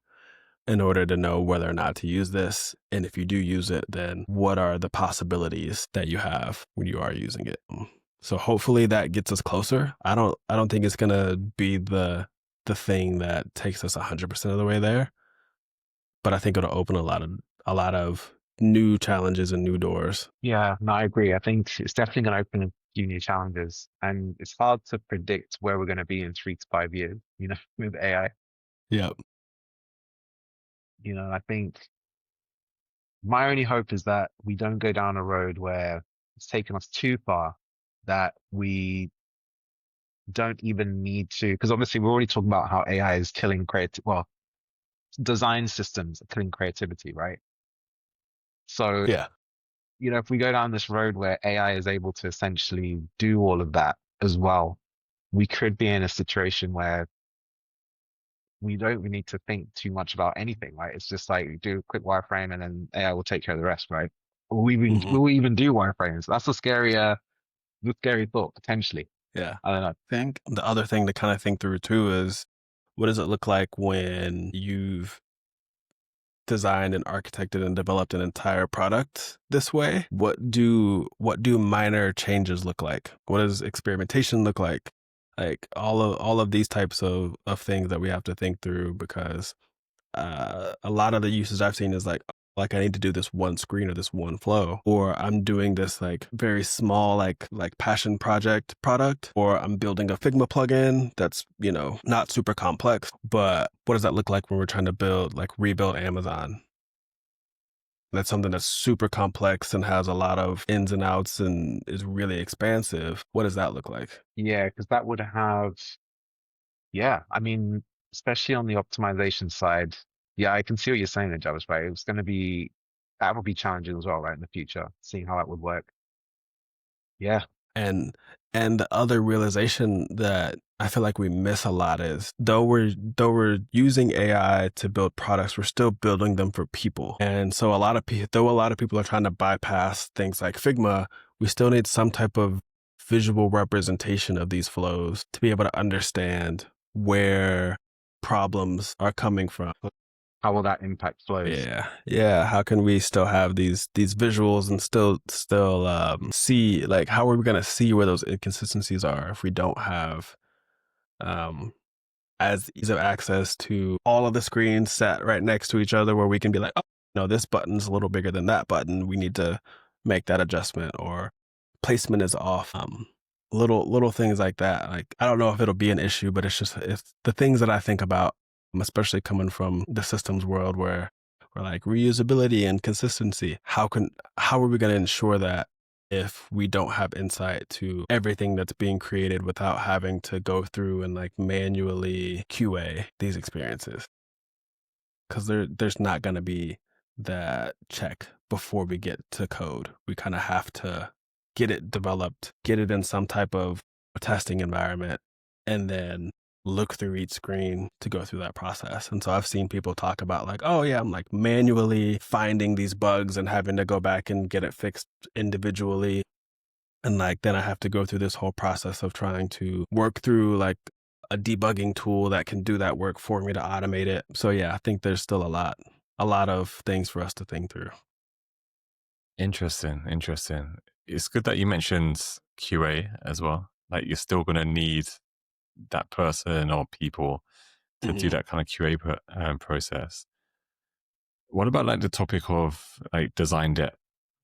in order to know whether or not to use this. And if you do use it, then what are the possibilities that you have when you are using it? So hopefully that gets us closer. I don't think it's gonna be the thing that takes us 100% of the way there, but I think it'll open a lot of new challenges and new doors. Yeah, no, I agree. I think it's definitely going to open a few new challenges, and it's hard to predict where we're going to be in 3 to 5 years, you know, with AI. Yep. You know, I think my only hope is that we don't go down a road where it's taken us too far, that we don't even need to, because obviously we're already talking about how AI is killing well, design systems are killing creativity, right? So, Yeah. you know, if we go down this road where AI is able to essentially do all of that as well, we could be in a situation where we don't really need to think too much about anything, right? It's just like do a quick wireframe and then AI will take care of the rest, right? Or Mhm. we'll even do wireframes. That's the scary thought potentially. Yeah. I don't know. I think the other thing to kind of think through too is what does it look like when you've designed and architected and developed an entire product this way? What do minor changes look like? What does experimentation look like? Like all of these types of things that we have to think through because a lot of the uses I've seen is like I need to do this one screen or this one flow, or I'm doing this like very small like passion project product, or I'm building a Figma plugin that's not super complex. But what does that look like when we're trying to rebuild Amazon? That's something that's super complex and has a lot of ins and outs and is really expansive. What does that look like? Yeah, because that would have Yeah, I mean, especially on the optimization side, yeah, I can see what you're saying there, Jarvis, right? It's going to be, that will be challenging as well, right, in the future, seeing how that would work. Yeah. And the other realization that I feel like we miss a lot is though we're using AI to build products, we're still building them for people. And so though a lot of people are trying to bypass things like Figma, we still need some type of visual representation of these flows to be able to understand where problems are coming from. How will that impact flows? Yeah, yeah. How can we still have these visuals and still see, like, how are we gonna see where those inconsistencies are if we don't have um as ease of access to all of the screens set right next to each other where we can be like, oh no, this button's a little bigger than that button. We need to make that adjustment, or placement is off. Little things like that. Like, I don't know if it'll be an issue, but it's the things that I think about, especially coming from the systems world where we're like reusability and consistency. How are we going to ensure that if we don't have insight to everything that's being created without having to go through and like manually QA these experiences? Because there's not going to be that check before we get to code. We kind of have to get it developed, get it in some type of testing environment, and then look through each screen to go through that process. And so I've seen people talk about like, oh yeah, I'm like manually finding these bugs and having to go back and get it fixed individually. And like, then I have to go through this whole process of trying to work through like a debugging tool that can do that work for me to automate it. So yeah, I think there's still a lot of things for us to think through. Interesting, interesting. It's good that you mentioned QA as well. Like you're still going to need that person or people to do that kind of QA process. What about like the topic of like design debt?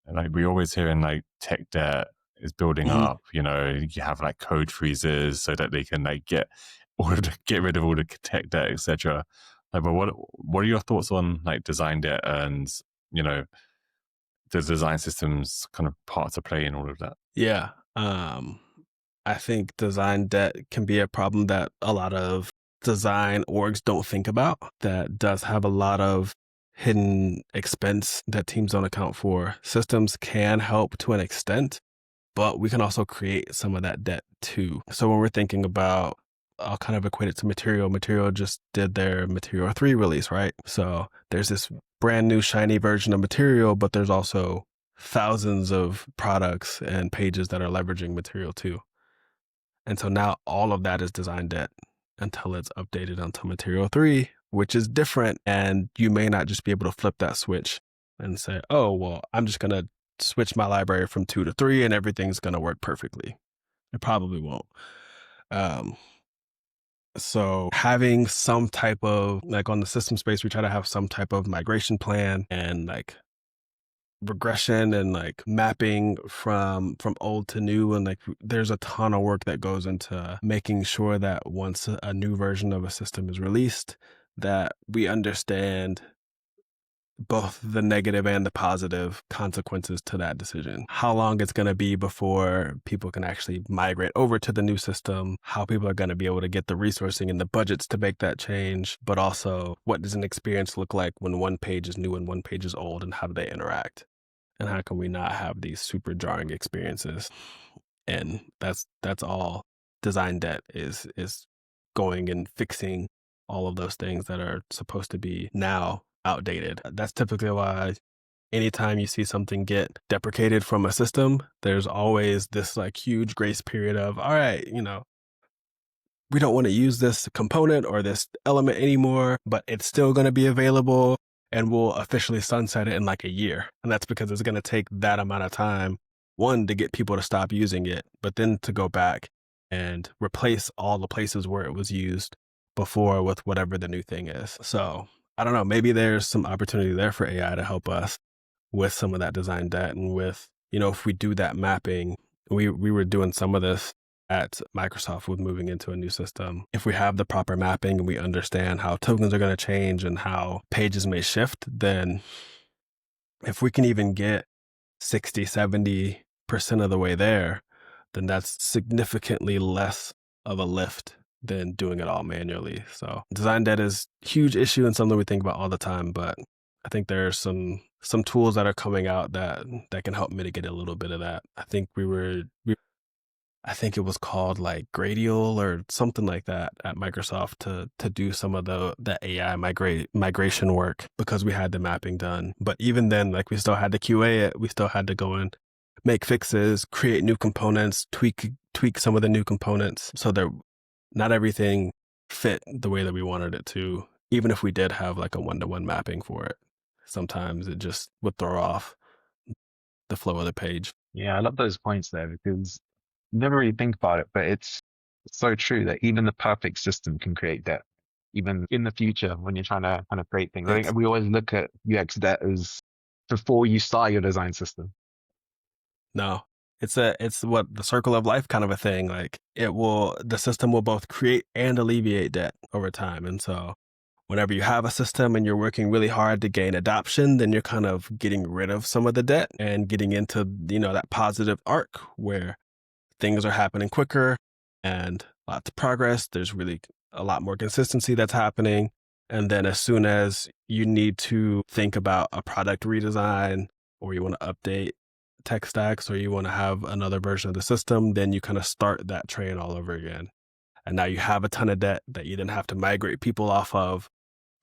Like we always hear in like tech debt is building up. You know, you have like code freezes so that they can like get rid of all the tech debt, etc. Like, but what are your thoughts on like design debt and you know the design systems kind of part to play in all of that? Yeah. I think design debt can be a problem that a lot of design orgs don't think about, that does have a lot of hidden expense that teams don't account for. Systems can help to an extent, but we can also create some of that debt too. So when we're thinking about, I'll kind of equate it to Material. Material just did their Material 3 release, right? So there's this brand new shiny version of Material, but there's also thousands of products and pages that are leveraging Material 2. And so now all of that is design debt until it's updated onto Material 3, which is different. And you may not just be able to flip that switch and say, oh, well, I'm just going to switch my library from 2 to 3 and everything's going to work perfectly. It probably won't. So having some type of, like on the system space, we try to have some type of migration plan and like regression and like mapping from old to new. And like there's a ton of work that goes into making sure that once a new version of a system is released, that we understand both the negative and the positive consequences to that decision. How long it's going to be before people can actually migrate over to the new system, how people are going to be able to get the resourcing and the budgets to make that change, but also what does an experience look like when one page is new and one page is old, and how do they interact? And how can we not have these super jarring experiences? And that's all design debt is going and fixing all of those things that are supposed to be now outdated. That's typically why anytime you see something get deprecated from a system, there's always this like huge grace period of, all right, we don't want to use this component or this element anymore, but it's still going to be available and we'll officially sunset it in like a year. And that's because it's going to take that amount of time, one, to get people to stop using it, but then to go back and replace all the places where it was used before with whatever the new thing is. So I don't know, maybe there's some opportunity there for AI to help us with some of that design debt. And with, if we do that mapping, we were doing some of this at Microsoft with moving into a new system. If we have the proper mapping and we understand how tokens are going to change and how pages may shift, then if we can even get 60, 70% of the way there, then that's significantly less of a lift than doing it all manually. So design debt is a huge issue and something we think about all the time, but I think there's some tools that are coming out that can help mitigate a little bit of that. I think I think it was called like Gradial or something like that at Microsoft to do some of the AI migration work because we had the mapping done. But even then, like we still had to QA it. We still had to go in, make fixes, create new components, tweak some of the new components so that not everything fit the way that we wanted it to. Even if we did have like a one-to-one mapping for it, sometimes it just would throw off the flow of the page. Yeah, I love those points there because you never really think about it, but it's so true that even the perfect system can create debt. Even in the future, when you're trying to kind of create things, I It's think we always look at UX debt as before you start your design system. No, it's what the circle of life kind of a thing. Like the system will both create and alleviate debt over time. And so whenever you have a system and you're working really hard to gain adoption, then you're kind of getting rid of some of the debt and getting into, that positive arc where things are happening quicker and lots of progress. There's really a lot more consistency that's happening. And then as soon as you need to think about a product redesign or you want to update tech stacks or you want to have another version of the system, then you kind of start that train all over again. And now you have a ton of debt that you then have to migrate people off of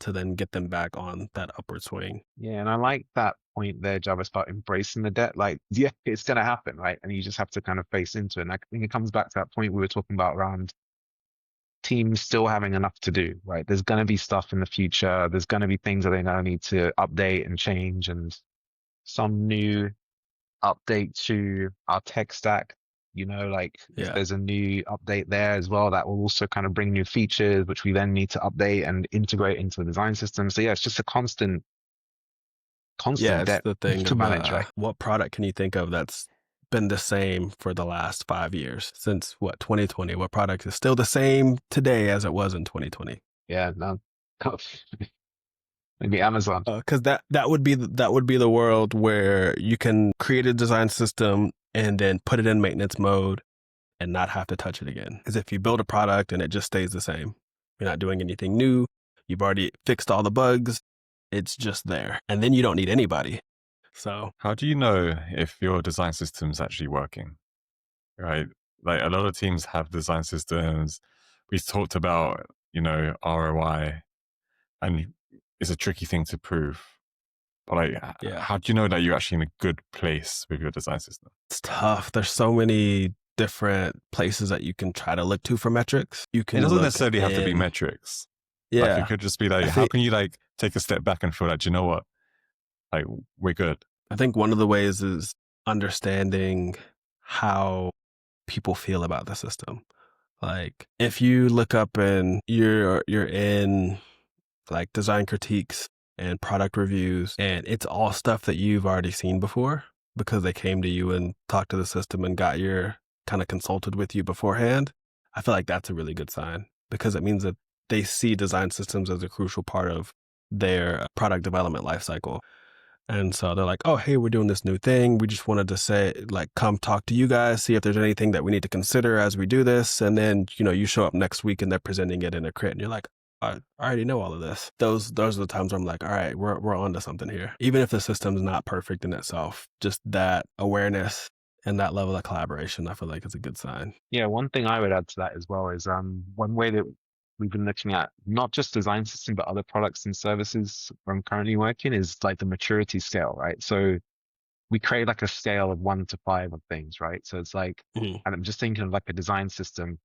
to then get them back on that upward swing. Yeah, and I like that point there, Jarvis, about embracing the debt. Like, yeah, it's going to happen, right? And you just have to kind of face into it. And I think it comes back to that point we were talking about around teams still having enough to do, right? There's going to be stuff in the future. There's going to be things that they're going to need to update and change, and some new update to our tech stack. Like if Yeah. there's a new update there as well, that will also kind of bring new features, which we then need to update and integrate into the design system. So yeah, it's just a constant Yeah, it's debt the thing to of manage, right? what product can you think of that's been the same for the last 5 years since 2020? What product is still the same today as it was in 2020? Yeah, no, maybe Amazon. Because that would be the world where you can create a design system and then put it in maintenance mode and not have to touch it again. Because if you build a product and it just stays the same, you're not doing anything new. You've already fixed all the bugs. It's just there, and then you don't need anybody. So How do you know if your design system's actually working? Right? Like a lot of teams have design systems. We've talked about, ROI, and it's a tricky thing to prove. But like, Yeah. how do you know that you're actually in a good place with your design system? it's tough. There's so many different places that you can try to look to for metrics. You can It doesn't look necessarily have to be in- metrics. Yeah. Like it could just be like, I how think- can you like take a step back and feel like, you know what? Like we're good. I think one of the ways is understanding how people feel about the system. Like if you look up and you're in like design critiques and product reviews, and it's all stuff that you've already seen before because they came to you and talked to the system and got your kind of consulted with you beforehand, I feel like that's a really good sign because it means that they see design systems as a crucial part of their product development lifecycle. And so they're like, oh, hey, we're doing this new thing. We just wanted to say, like, come talk to you guys, see if there's anything that we need to consider as we do this. And then, you show up next week and they're presenting it in a crit and you're like, I already know all of this. Those are the times where I'm like, all right, we're onto something here. Even if the system's not perfect in itself, just that awareness and that level of collaboration, I feel like is a good sign. Yeah, one thing I would add to that as well is one way that we've been looking at not just design system but other products and services where I'm currently working is like the maturity scale, right? So we create like a scale of 1 to 5 of things, right? So it's like, Mhm. and I'm just thinking of like a design system.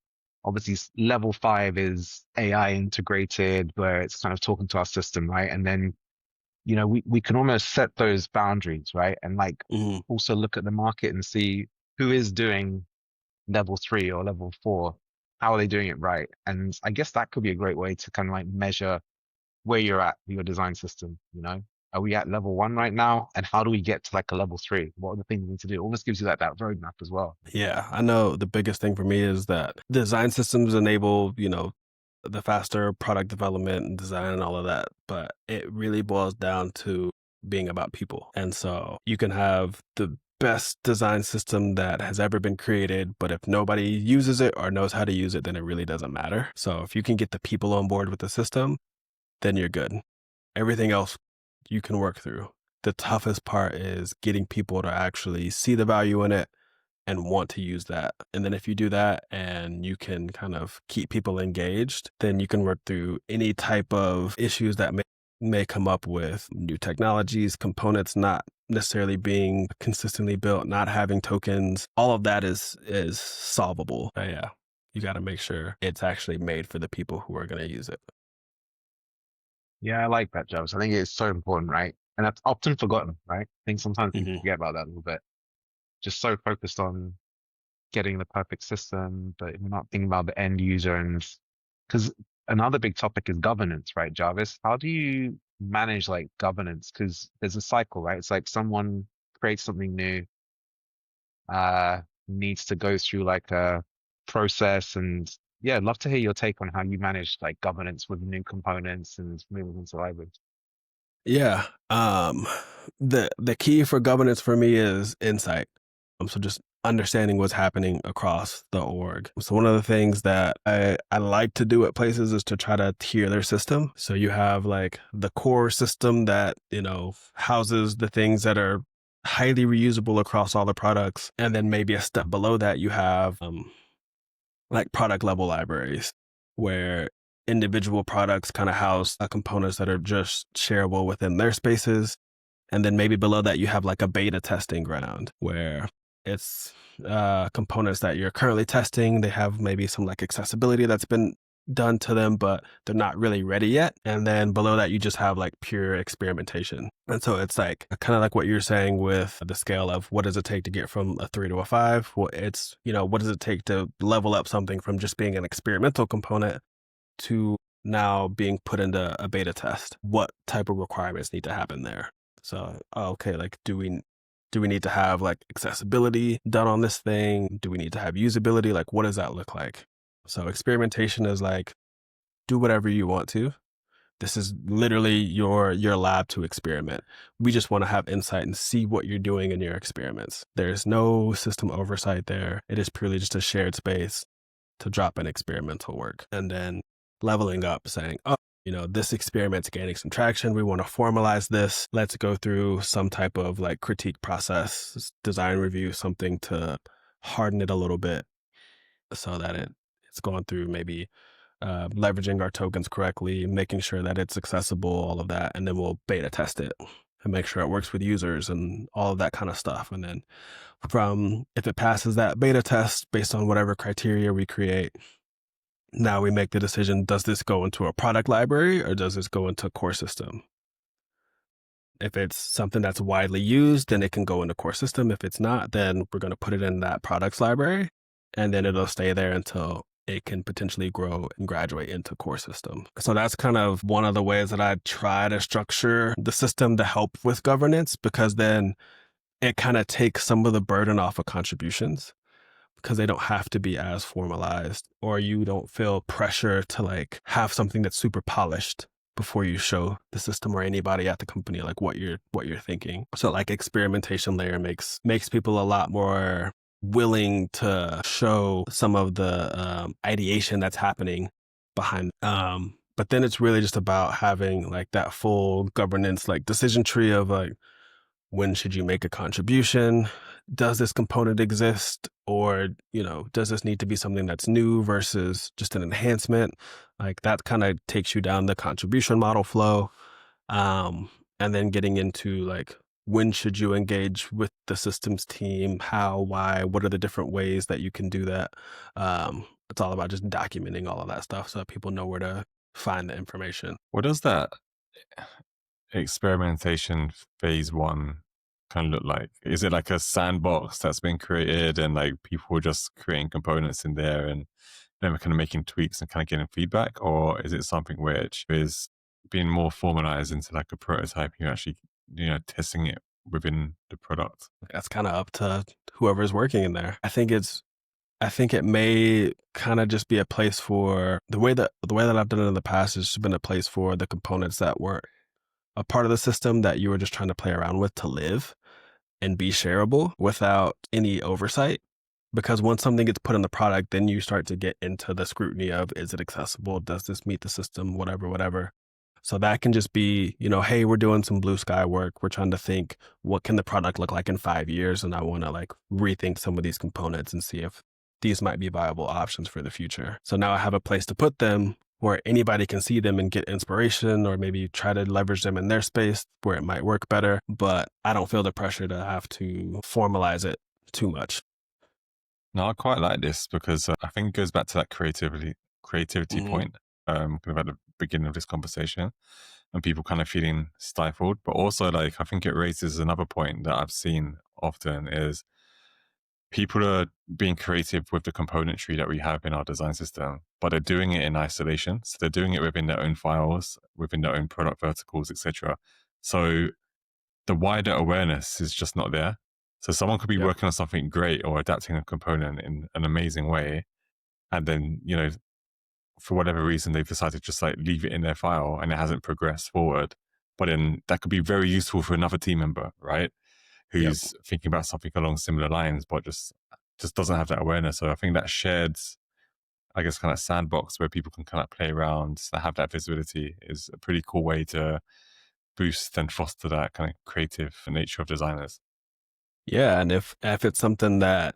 Obviously, level 5 is AI integrated, where it's kind of talking to our system, right? And then, we can almost set those boundaries, right? And like Mhm. also look at the market and see who is doing level 3 or level 4. How are they doing it right? And I guess that could be a great way to kind of like measure where you're at with your design system, Are we at level 1 right now? And how do we get to like a level 3? What are the things we need to do? It almost gives you that roadmap as well. Yeah, I know the biggest thing for me is that design systems enable, the faster product development and design and all of that, but it really boils down to being about people. And so you can have the best design system that has ever been created, but if nobody uses it or knows how to use it, then it really doesn't matter. So if you can get the people on board with the system, then you're good. Everything else you can work through. The toughest part is getting people to actually see the value in it and want to use that. And then if you do that and you can kind of keep people engaged, then you can work through any type of issues that may come up with new technologies, components not necessarily being consistently built, not having tokens. All of that is solvable. But yeah, you got to make sure it's actually made for the people who are going to use it. Yeah, I like that, Jarvis. I think it's so important, right? And that's often forgotten, right? I think sometimes people Mhm. forget about that a little bit. Just so focused on getting the perfect system, but we're not thinking about the end user. And because another big topic is governance, right, Jarvis? How do you manage like governance? Because there's a cycle, right? It's like someone creates something new, needs to go through like a process. And yeah, I'd love to hear your take on how you manage like governance with new components and moving into libraries. Yeah. The key for governance for me is insight. So just understanding what's happening across the org. So one of the things that I like to do at places is to try to tier their system. So you have like the core system that, houses the things that are highly reusable across all the products. And then maybe a step below that, you have like product level libraries where individual products kind of house components that are just shareable within their spaces. And then maybe below that, you have like a beta testing ground where it's components that you're currently testing. They have maybe some like accessibility that's been done to them, but they're not really ready yet. And then below that, you just have like pure experimentation. And so it's like kind of like what you're saying with the scale of what does it take to get from a 3 to a 5? Well, it's, what does it take to level up something from just being an experimental component to now being put into a beta test? What type of requirements need to happen there? So, okay, like do we need to have like accessibility done on this thing? Do we need to have usability? Like, what does that look like? So experimentation is like, do whatever you want to. This is literally your lab to experiment. We just want to have insight and see what you're doing in your experiments. There's no system oversight there. It is purely just a shared space to drop in experimental work. And then leveling up, saying, oh, this experiment's gaining some traction. We want to formalize this. Let's go through some type of like critique process, design review, something to harden it a little bit so that it's going through maybe leveraging our tokens correctly, making sure that it's accessible, all of that. And then we'll beta test it and make sure it works with users and all of that kind of stuff. And then if it passes that beta test based on whatever criteria we create, now we make the decision, does this go into a product library or does this go into a core system? If it's something that's widely used, then it can go into core system. If it's not, then we're going to put it in that products library and then it'll stay there until it can potentially grow and graduate into core system. So that's kind of one of the ways that I try to structure the system to help with governance, because then it kind of takes some of the burden off of contributions, because they don't have to be as formalized, or you don't feel pressure to like have something that's super polished before you show the system or anybody at the company like what you're thinking. So like experimentation layer makes people a lot more willing to show some of the ideation that's happening behind. But then it's really just about having like that full governance, like decision tree of like, when should you make a contribution? Does this component exist? Or, does this need to be something that's new versus just an enhancement? Like that kind of takes you down the contribution model flow. And then getting into like, when should you engage with the systems team? How, why, what are the different ways that you can do that? It's all about just documenting all of that stuff so that people know where to find the information. What does that experimentation phase 1 kind of look like? Is it like a sandbox that's been created and like people are just creating components in there and then kind of making tweaks and kind of getting feedback? Or is it something which is being more formalized into like a prototype, you're actually, testing it within the product? That's kind of up to whoever's working in there. I think it may kind of just be a place for the way that I've done it in the past has been a place for the components that were a part of the system that you were just trying to play around with to live. and be shareable without any oversight. Because once something gets put in the product, then you start to get into the scrutiny of, is it accessible? Does this meet the system? Whatever, whatever. So that can just be, hey, we're doing some blue sky work. We're trying to think, what can the product look like in 5 years? And I want to like rethink some of these components and see if these might be viable options for the future. So now I have a place to put them where anybody can see them and get inspiration, or maybe try to leverage them in their space where it might work better. But I don't feel the pressure to have to formalize it too much. No, I quite like this because I think it goes back to that creativity point kind of at the beginning of this conversation, and people kind of feeling stifled. But also, like, I think it raises another point that I've seen often is people are being creative with the componentry that we have in our design system, but they're doing it in isolation. So they're doing it within their own files, within their own product verticals, etc. So the wider awareness is just not there. So someone could be working on something great or adapting a component in an amazing way, and then, for whatever reason, they've decided to just like leave it in their file and it hasn't progressed forward. But then that could be very useful for another team member, right? Who's thinking about something along similar lines, but just doesn't have that awareness. So I think that shared, I guess, kind of sandbox where people can kind of play around, have that visibility, is a pretty cool way to boost and foster that kind of creative nature of designers. Yeah, and if it's something that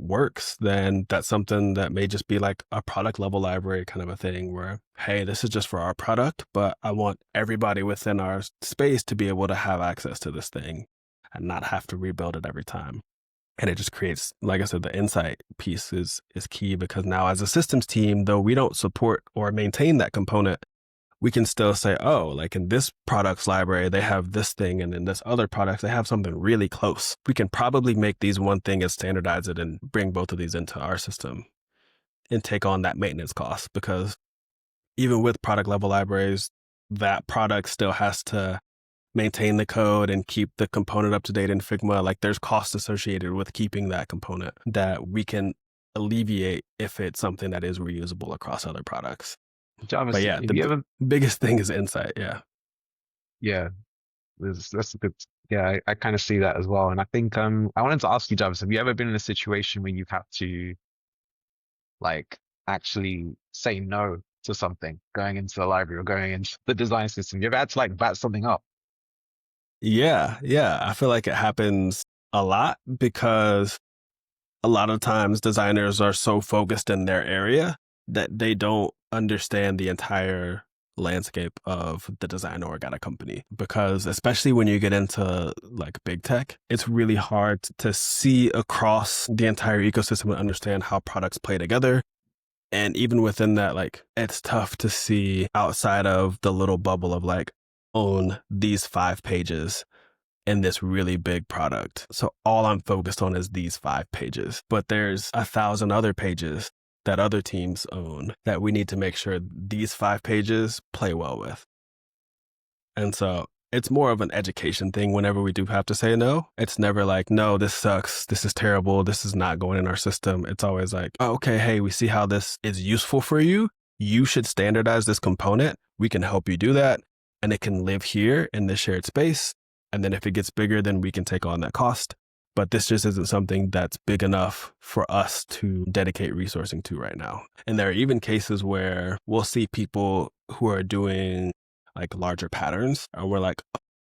works, then that's something that may just be like a product level library kind of a thing where, hey, this is just for our product, but I want everybody within our space to be able to have access to this thing and not have to rebuild it every time. And it just creates, like I said, the insight piece is key, because now as a systems team, though we don't support or maintain that component, we can still say, oh, like in this product's library, they have this thing. And in this other product, they have something really close. We can probably make these one thing and standardize it and bring both of these into our system and take on that maintenance cost. Because even with product level libraries, that product still has to maintain the code and keep the component up to date in Figma. Like there's costs associated with keeping that component that we can alleviate if it's something that is reusable across other products. Jarvis, But yeah, the biggest thing is insight. Yeah, that's a good. Yeah, I kind of see that as well. And I think I wanted to ask you, Jarvis, have you ever been in a situation where you've had to like actually say no to something going into the library or going into the design system? You ever had to like bat something up? Yeah. I feel like it happens a lot because a lot of times designers are so focused in their area that they don't understand the entire landscape of the design org at a company. Because especially when you get into like big tech, it's really hard to see across the entire ecosystem and understand how products play together. And even within that, like it's tough to see outside of the little bubble of like, own these 5 pages in this really big product. So all I'm focused on is these 5 pages, but there's 1,000 other pages that other teams own that we need to make sure these 5 pages play well with. And so it's more of an education thing whenever we do have to say no. It's never like, no, this sucks. This is terrible. This is not going in our system. It's always like, oh, okay, hey, we see how this is useful for you. You should standardize this component. We can help you do that. And it can live here in this shared space. And then if it gets bigger, then we can take on that cost. But this just isn't something that's big enough for us to dedicate resourcing to right now. And there are even cases where we'll see people who are doing like larger patterns. And we're like,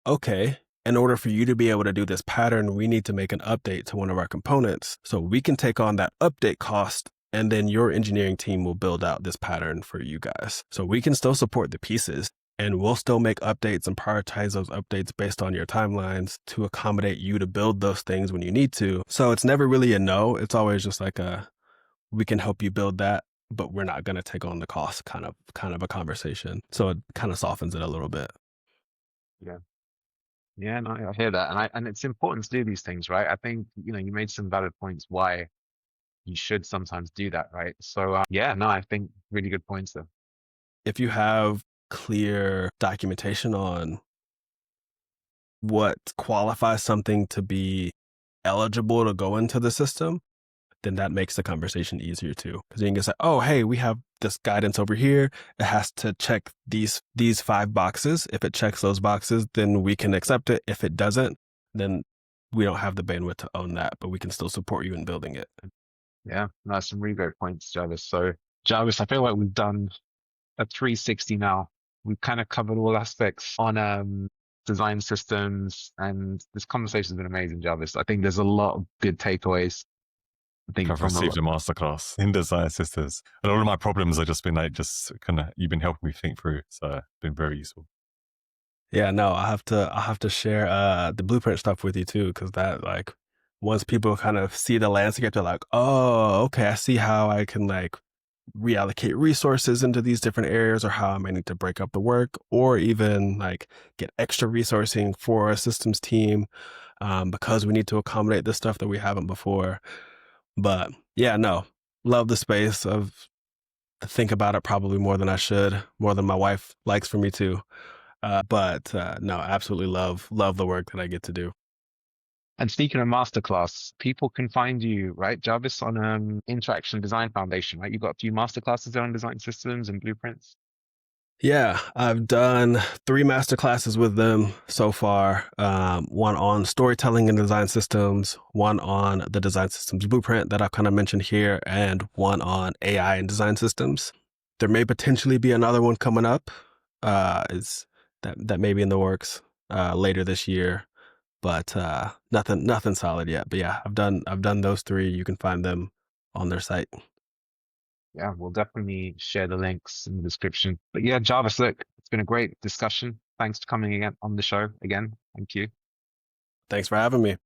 okay, in order for you to be able to do this pattern, we need to make an update to one of our components. So we can take on that update cost. And then your engineering team will build out this pattern for you guys. So we can still support the pieces. And we'll still make updates and prioritize those updates based on your timelines to accommodate you to build those things when you need to. So it's never really a no. It's always just like we can help you build that, but we're not going to take on the cost kind of a conversation. So it kind of softens it a little bit. Yeah. Yeah, no, I hear that. And it's important to do these things, right? I think, you made some valid points why you should sometimes do that, right? So, yeah, no, I think really good points there. If you have clear documentation on what qualifies something to be eligible to go into the system, then that makes the conversation easier too. Because you can say, oh, hey, we have this guidance over here. It has to check these 5 boxes. If it checks those boxes, then we can accept it. If it doesn't, then we don't have the bandwidth to own that, but we can still support you in building it. Yeah, that's some really great points, Jarvis. So, Jarvis, I feel like we've done a 360 now. We've kind of covered all aspects on design systems, and this conversation's been amazing, Jarvis. I think there's a lot of good takeaways. I think I've from a received lot. a masterclass in design systems. And all of my problems have just been like, you've been helping me think through. So it's been very useful. Yeah, no, I'll have to share the blueprint stuff with you too, because that like once people kind of see the landscape, they're like, oh, okay, I see how I can like reallocate resources into these different areas, or how I may need to break up the work, or even like get extra resourcing for a systems team because we need to accommodate this stuff that we haven't before. But yeah, no, love the space of think about it probably more than I should, more than my wife likes for me to. But no, absolutely love the work that I get to do. And speaking of masterclass, people can find you, right, Jarvis, on Interaction Design Foundation, right? You've got a few masterclasses there on design systems and blueprints. Yeah, I've done 3 master classes with them so far. One on storytelling and design systems, one on the design systems blueprint that I've kind of mentioned here, and one on AI and design systems. There may potentially be another one coming up. Is that may be in the works later this year, but nothing solid yet. But yeah, I've done those 3. You can find them on their site. Yeah, we'll definitely share the links in the description. But yeah, Jarvis, look, it's been a great discussion. Thanks for coming again on the show again. Thank you. Thanks for having me.